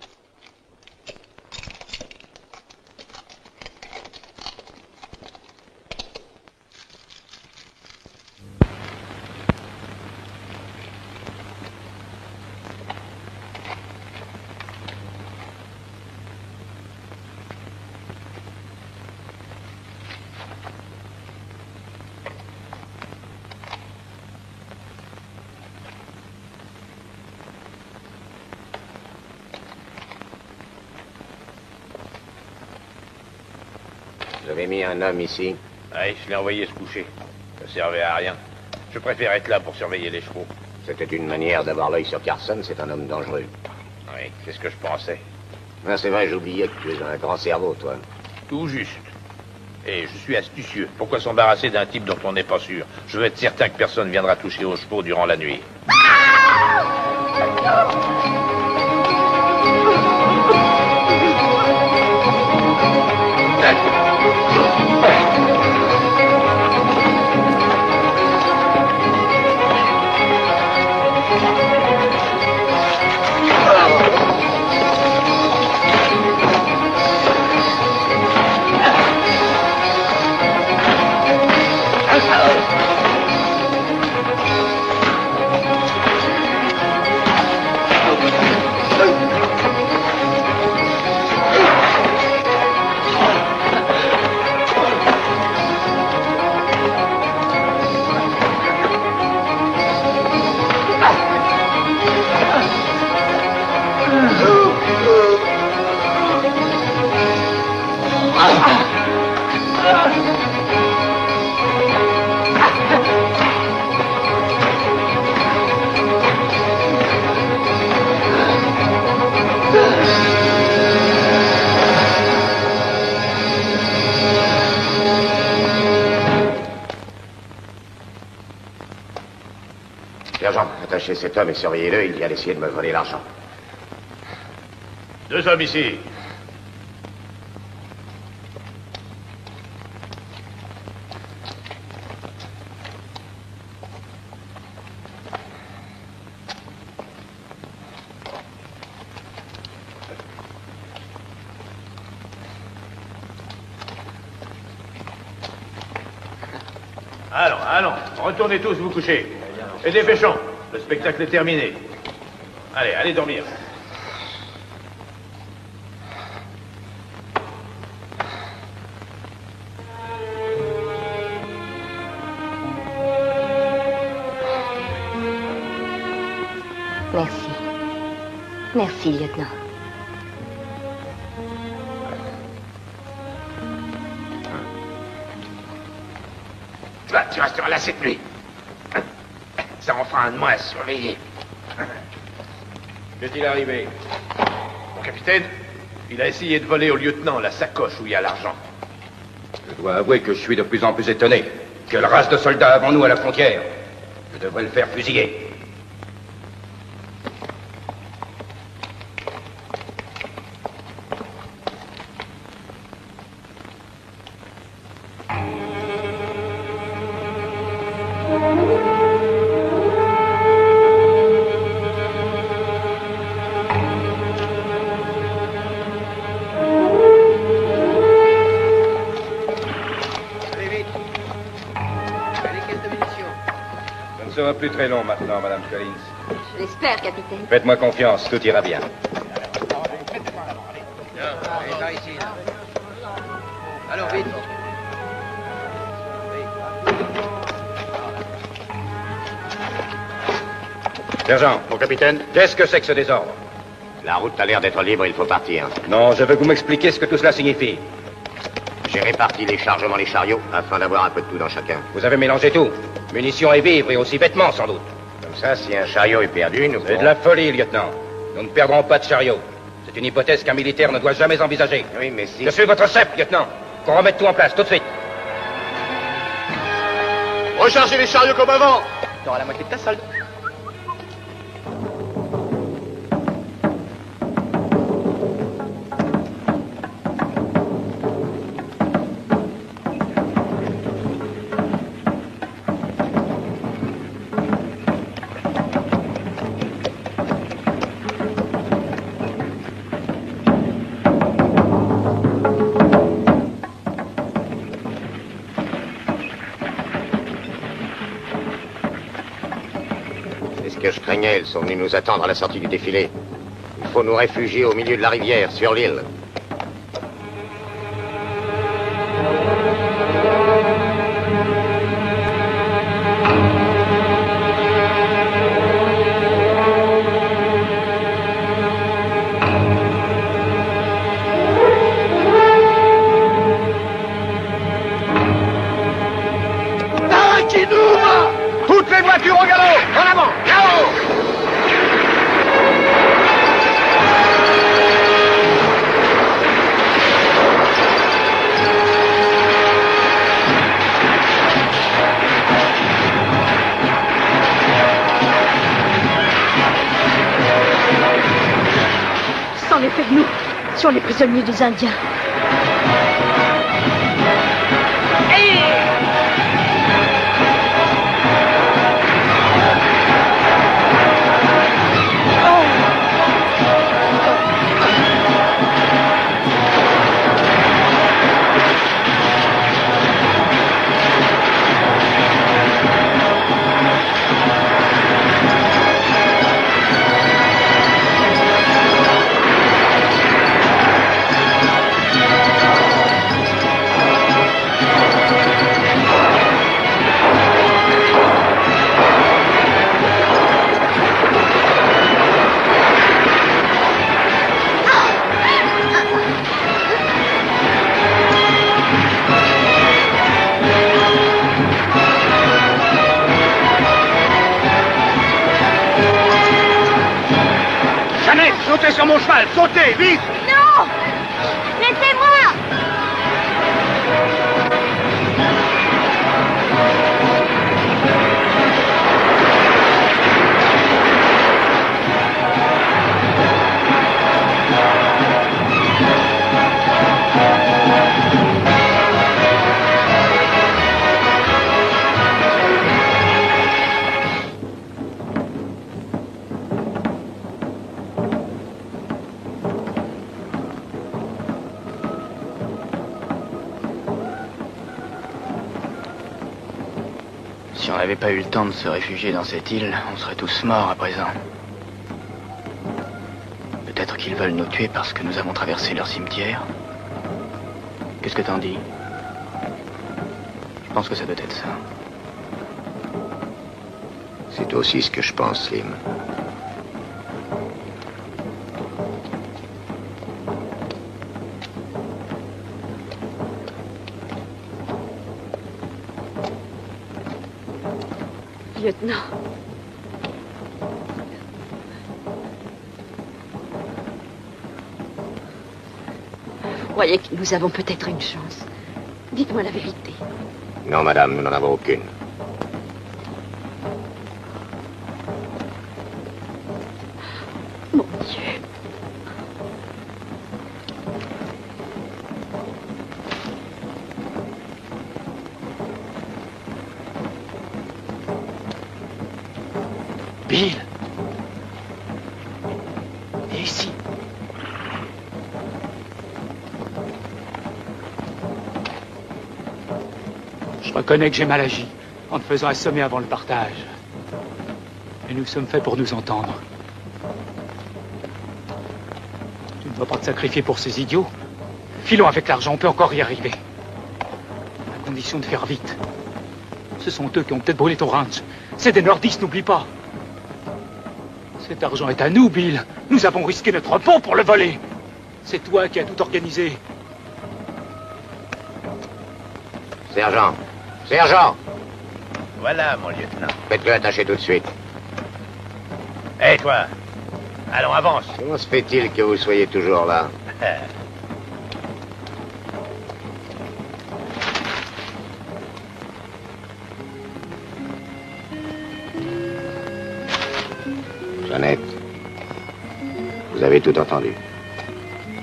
Vous avez mis un homme ici. Allez, je l'ai envoyé se coucher. Ça servait à rien. Je préfère être là pour surveiller les chevaux. C'était une manière d'avoir l'œil sur Carson, c'est un homme dangereux. Oui, c'est ce que je pensais. Ah, c'est vrai, j'oubliais que tu es un grand cerveau, toi. Tout juste. Et je suis astucieux. Pourquoi s'embarrasser d'un type dont on n'est pas sûr? Je veux être certain que personne viendra toucher aux chevaux durant la nuit. Sergent, attachez cet homme et surveillez-le, il vient d'essayer de me voler l'argent. 2 hommes ici. Allons, retournez tous vous coucher. Et dépêchons, le spectacle est terminé. Allez dormir. Merci. Merci, lieutenant. Tu resteras là cette nuit. Ça en fera un de moins à surveiller. Qu'est-il arrivé? Mon capitaine, il a essayé de voler au lieutenant la sacoche où il y a l'argent. Je dois avouer que je suis de plus en plus étonné. Quelle race de soldats avons-nous à la frontière? Je devrais le faire fusiller. Ce ne sera plus très long maintenant, Madame Collins. Je l'espère, capitaine. Faites-moi confiance, tout ira bien. Par ici, là. Alors, vite. Sergent, mon capitaine, qu'est-ce que c'est que ce désordre? La route a l'air d'être libre, il faut partir. Non, je veux que vous m'expliquiez ce que tout cela signifie. J'ai réparti les chargements des chariots afin d'avoir un peu de tout dans chacun. Vous avez mélangé tout. Munitions et vivres et aussi vêtements, sans doute. Comme ça, si un chariot est perdu, nous C'est de la folie, lieutenant. Nous ne perdrons pas de chariot. C'est une hypothèse qu'un militaire ne doit jamais envisager. Oui, mais si... Je suis votre chef, lieutenant. Qu'on remette tout en place, tout de suite. Rechargez les chariots comme avant. T'auras la moitié de ta solde. Je craignais, ils sont venus nous attendre à la sortie du défilé. Il faut nous réfugier au milieu de la rivière, sur l'île. Toutes les voitures au galop! En avant! Là-haut! C'en est fait de nous. Sur les prisonniers des Indiens. Sautez sur mon cheval, sautez, vite! Non! Laissez-moi! Si on n'avait pas eu le temps de se réfugier dans cette île, on serait tous morts à présent. Peut-être qu'ils veulent nous tuer parce que nous avons traversé leur cimetière. Qu'est-ce que t'en dis? Je pense que ça doit être ça. C'est aussi ce que je pense, Slim. Lieutenant. Vous croyez que nous avons peut-être une chance? Dites-moi la vérité. Non, madame, nous n'en avons aucune. Mon Dieu. Bill. Et ici. Je reconnais que j'ai mal agi en te faisant assommer avant le partage. Mais nous sommes faits pour nous entendre. Tu ne vas pas te sacrifier pour ces idiots. Filons avec l'argent, on peut encore y arriver. À condition de faire vite. Ce sont eux qui ont peut-être brûlé ton ranch. C'est des nordistes, n'oublie pas. Cet argent est à nous, Bill. Nous avons risqué notre peau pour le voler. C'est toi qui as tout organisé. Sergent! Sergent! Voilà, mon lieutenant. Faites-le attacher tout de suite. Hé, toi! Allons, avance! Comment se fait-il que vous soyez toujours là? Jeannette, vous avez tout entendu.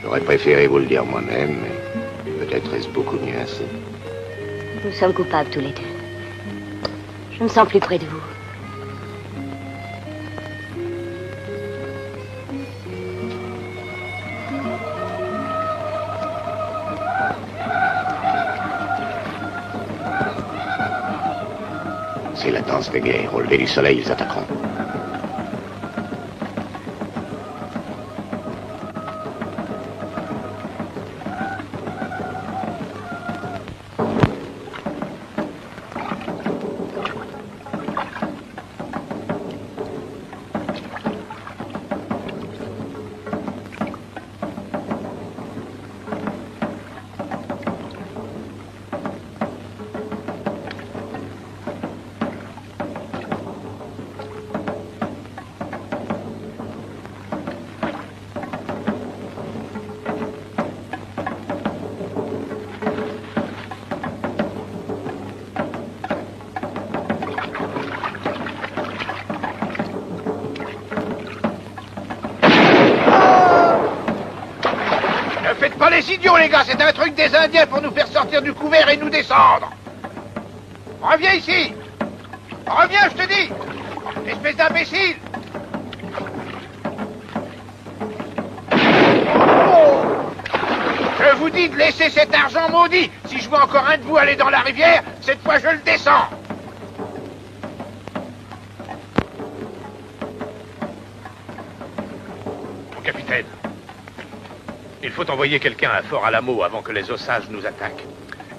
J'aurais préféré vous le dire moi-même, mais peut-être est-ce beaucoup mieux ainsi. Nous sommes coupables tous les deux. Je me sens plus près de vous. C'est la danse de guerre. Au lever du soleil, ils attaqueront. Faites pas les idiots, les gars, c'est un truc des Indiens pour nous faire sortir du couvert et nous descendre. Reviens ici. Reviens, je te dis. Espèce d'imbécile. Je vous dis de laisser cet argent maudit. Si je vois encore un de vous aller dans la rivière, cette fois je le descends. Mon capitaine. Il faut envoyer quelqu'un à Fort Alamo avant que les Osages nous attaquent.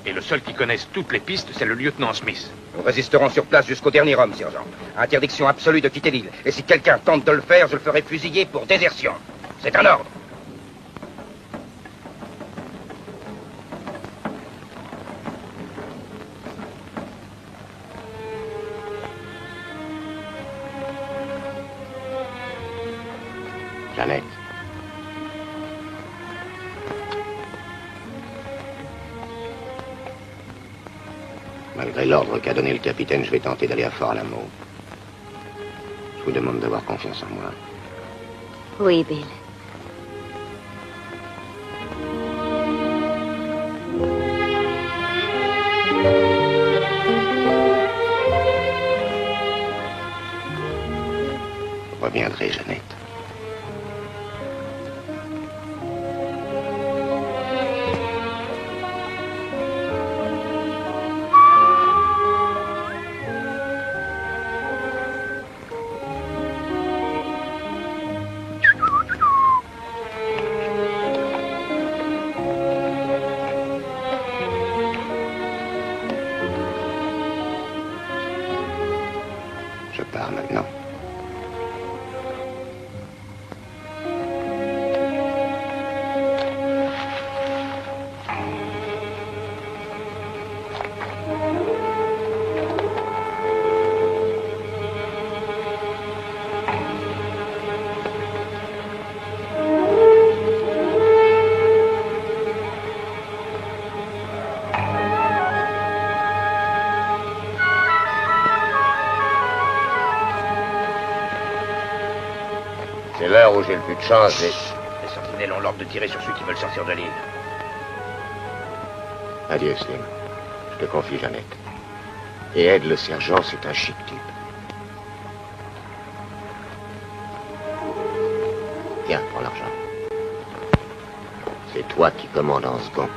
Et le seul qui connaisse toutes les pistes, c'est le lieutenant Smith. Nous résisterons sur place jusqu'au dernier homme, sergent. Interdiction absolue de quitter l'île. Et si quelqu'un tente de le faire, je le ferai fusiller pour désertion. C'est un ordre. Jeannette. Malgré l'ordre qu'a donné le capitaine, je vais tenter d'aller à Fort Alamo. Je vous demande d'avoir confiance en moi. Oui, Bill. Je reviendrai, Jeannette. Je pars maintenant. C'est l'heure où j'ai le plus de chance. Les sentinelles ont l'ordre de tirer sur ceux qui veulent sortir de l'île. Adieu, Slim. Je te confie Jeannette. Et aide le sergent, c'est un chic type. Tiens, prends l'argent. C'est toi qui commandes en second.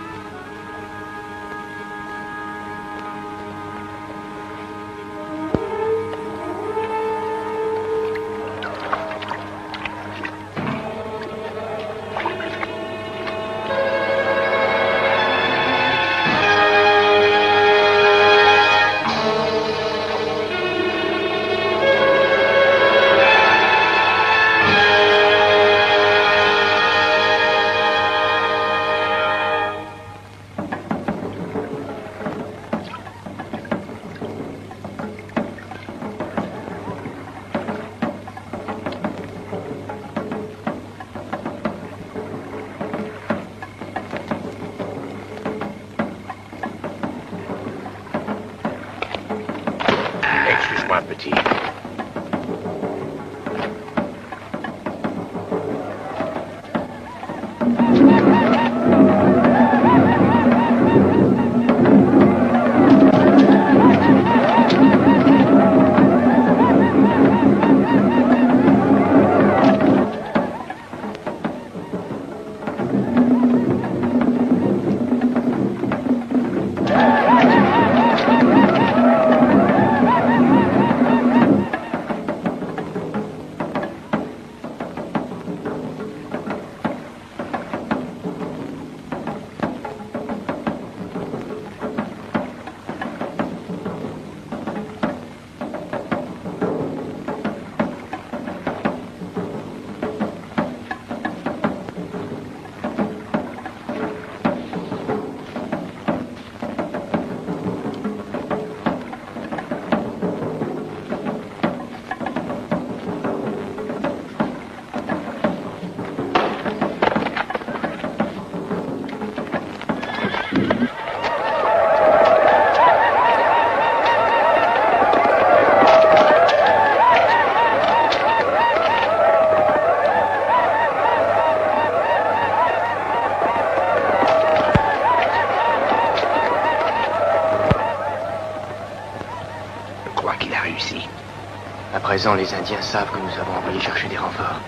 petit. À présent, les Indiens savent que nous avons envoyé chercher des renforts.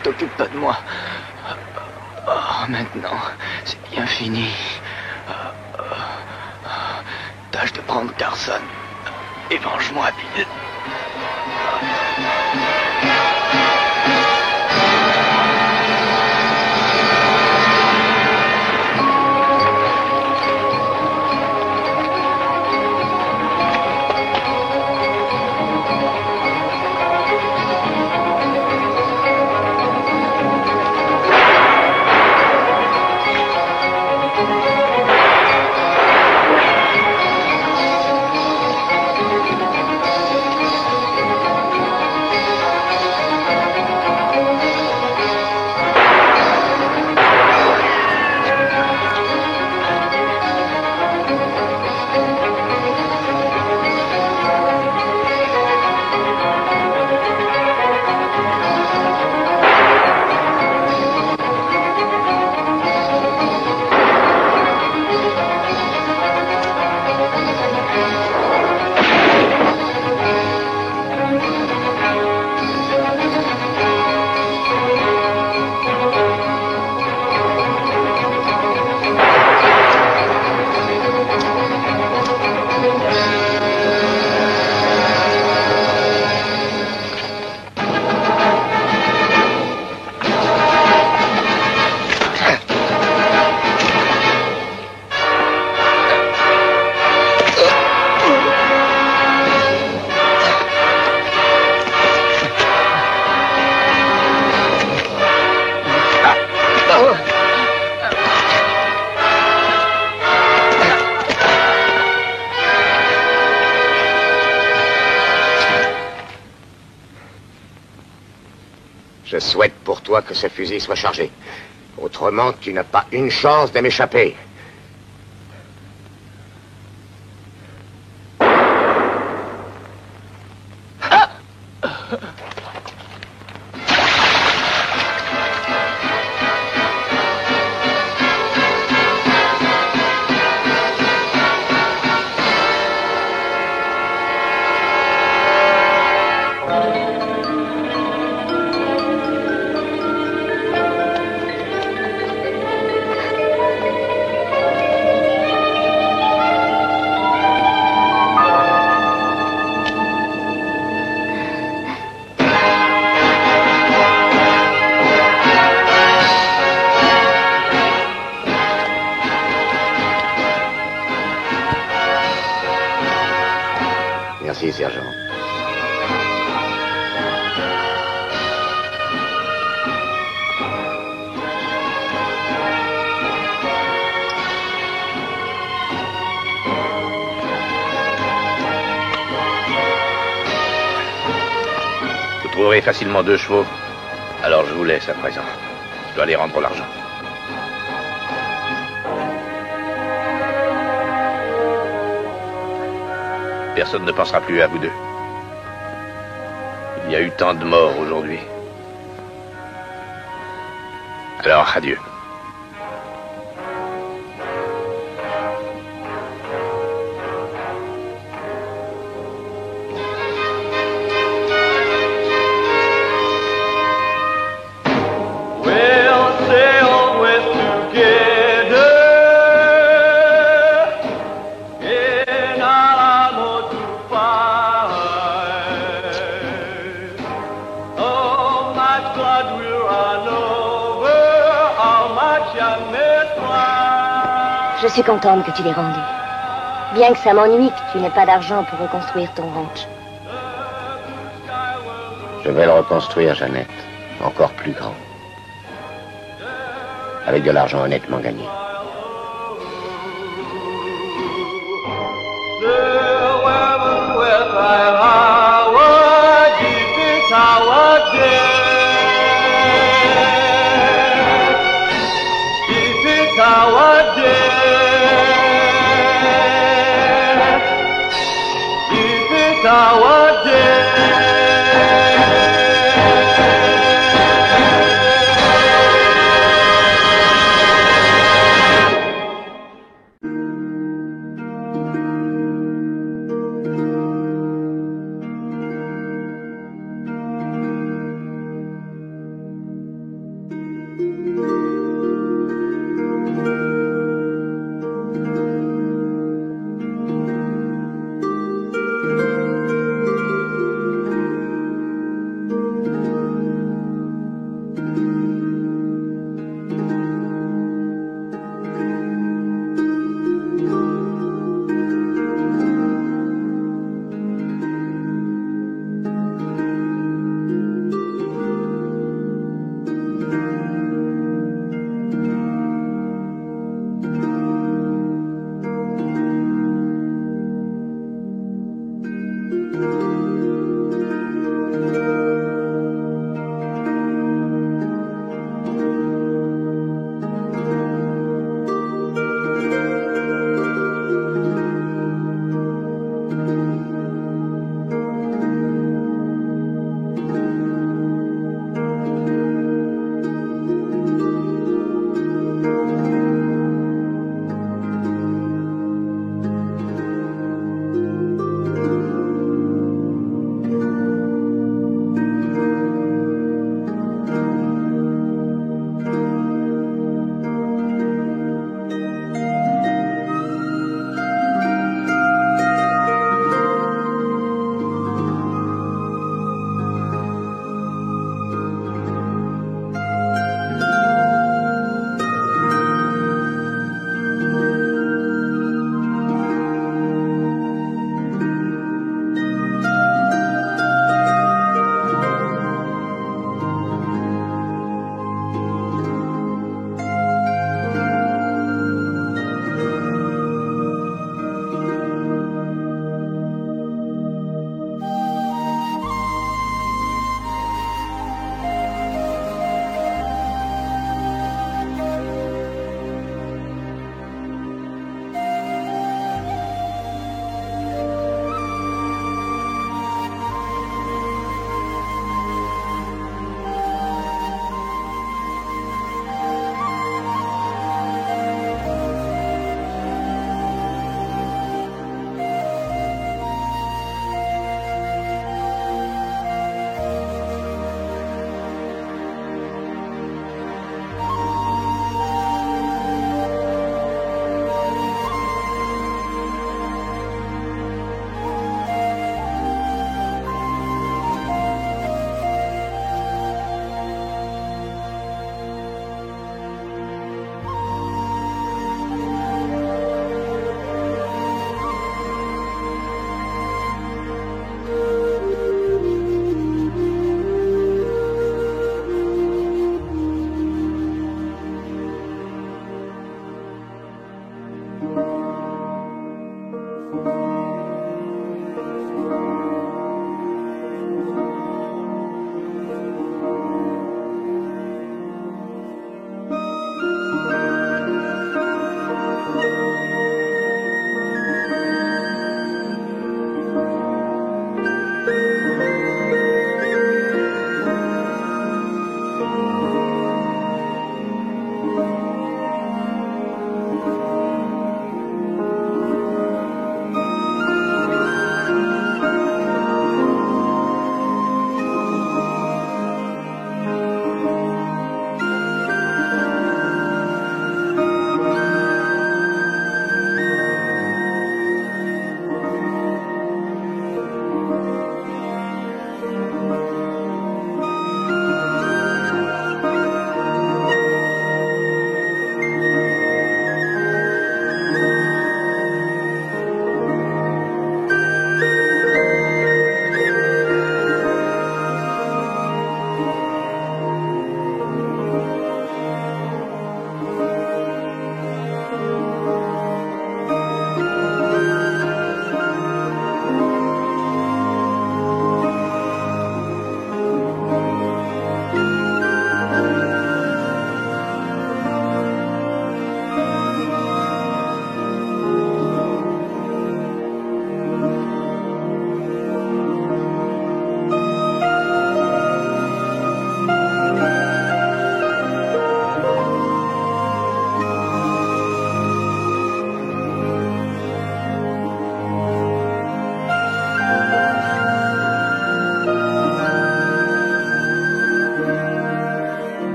T'occupe pas de moi. Maintenant, c'est bien fini. Tâche de prendre Carson et venge-moi, Bill. Je souhaite pour toi que ce fusil soit chargé. Autrement, tu n'as pas une chance de m'échapper. Merci, sergent. Vous trouverez facilement 2 chevaux. Alors je vous laisse à présent. Je dois aller rendre l'argent. Personne ne pensera plus à vous deux. Il y a eu tant de morts aujourd'hui. Alors, adieu. We'll sail west together in Alamo to find. Oh, my blood will run over, how much I miss my... Je suis contente que tu l'aies rendu. Bien que ça m'ennuie que tu n'aies pas d'argent pour reconstruire ton ranch. Je vais le reconstruire, Jeannette. Encore plus grand. Avec de l'argent honnêtement gagné.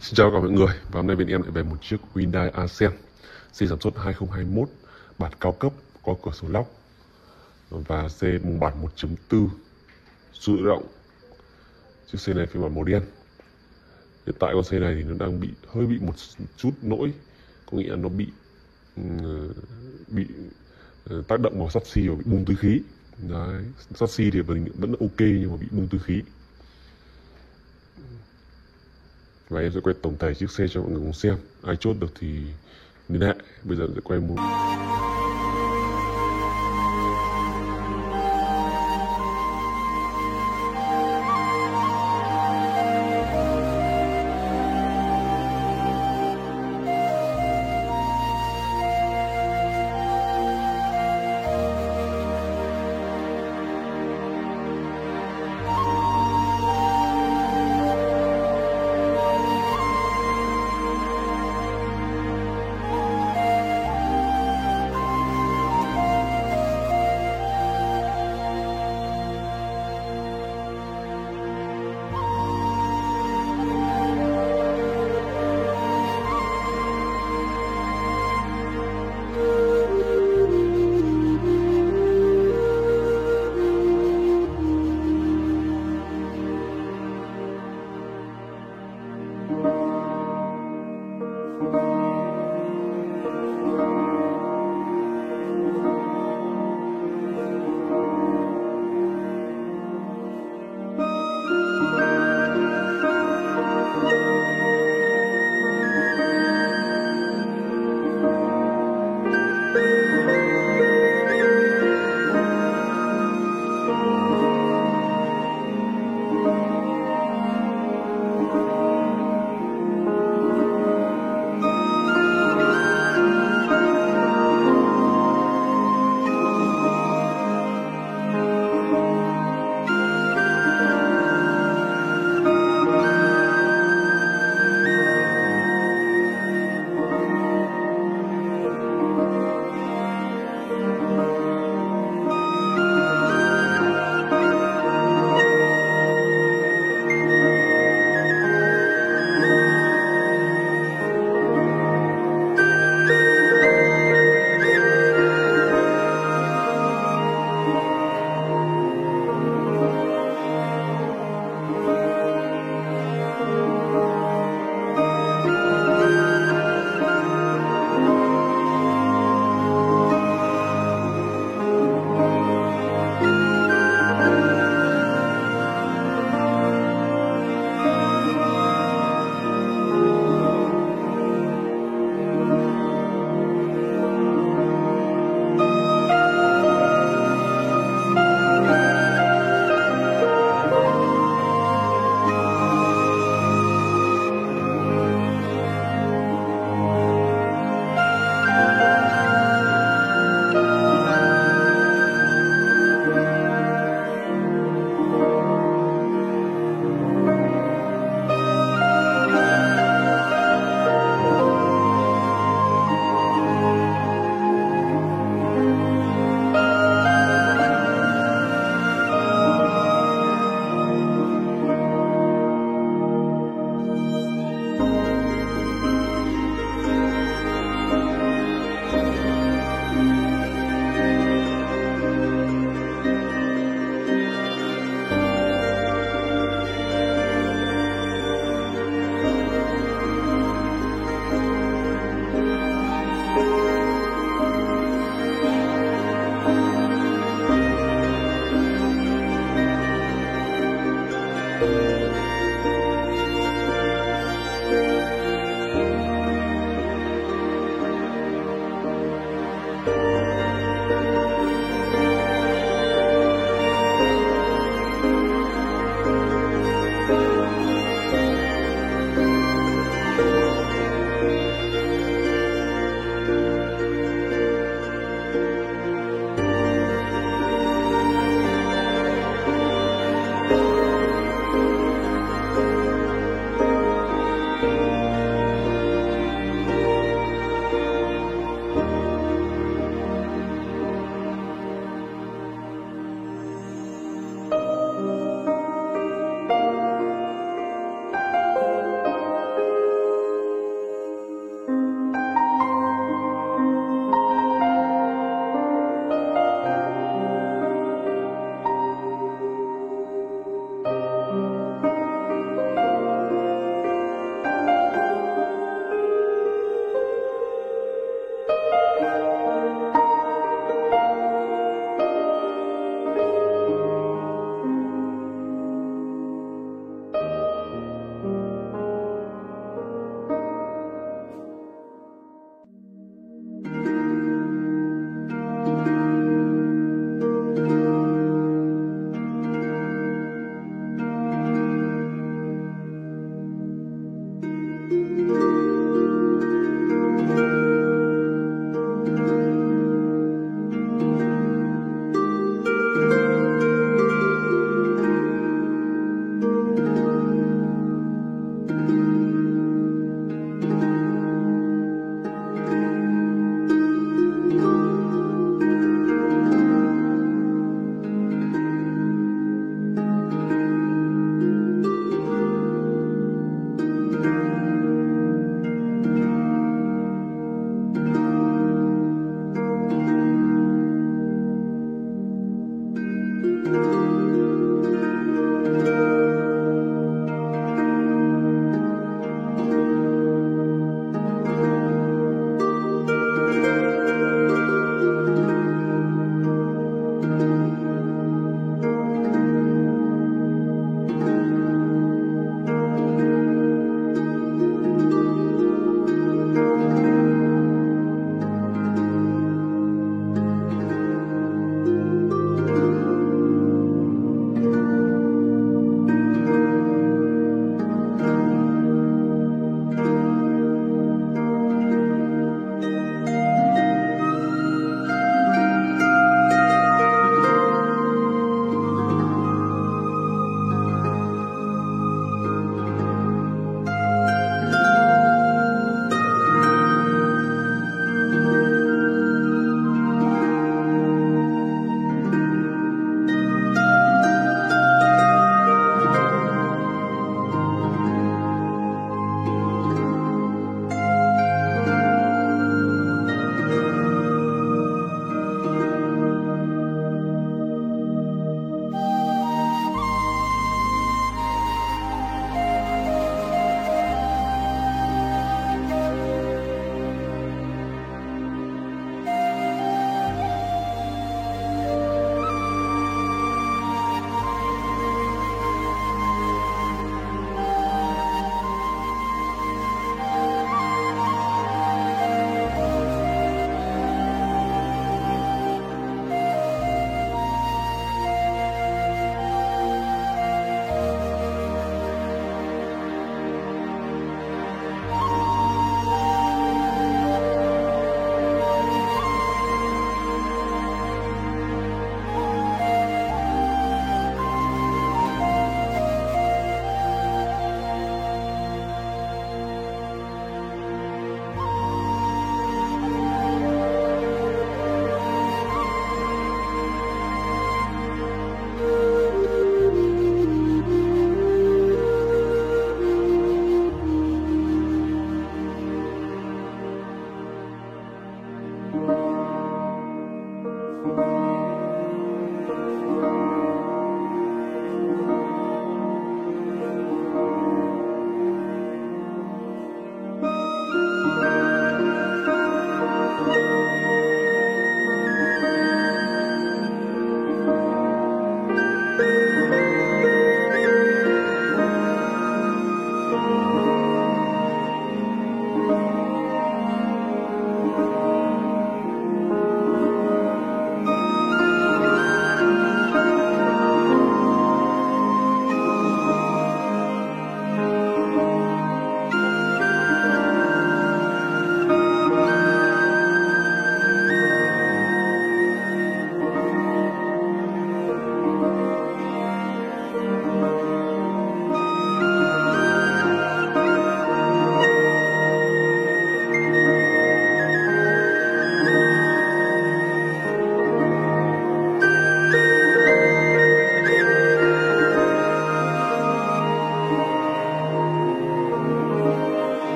Xin chào cả mọi người, và hôm nay bên em lại về một chiếc Hyundai Accent xe sản xuất 2021, bản cao cấp, có cửa sổ lóc và xe mùng bản 1.4 số tự động. Chiếc xe này phiên bản màu đen. Hiện tại con xe này thì nó đang hơi bị một chút lỗi, có nghĩa là nó bị tác động vào sắt xi và bị bung túi khí. Đấy, sắt xi thì vẫn ok nhưng mà bị bung túi khí. Và em sẽ quay tổng thể chiếc xe cho mọi người cùng xem. Ai chốt được thì liên hệ. Bây giờ sẽ quay một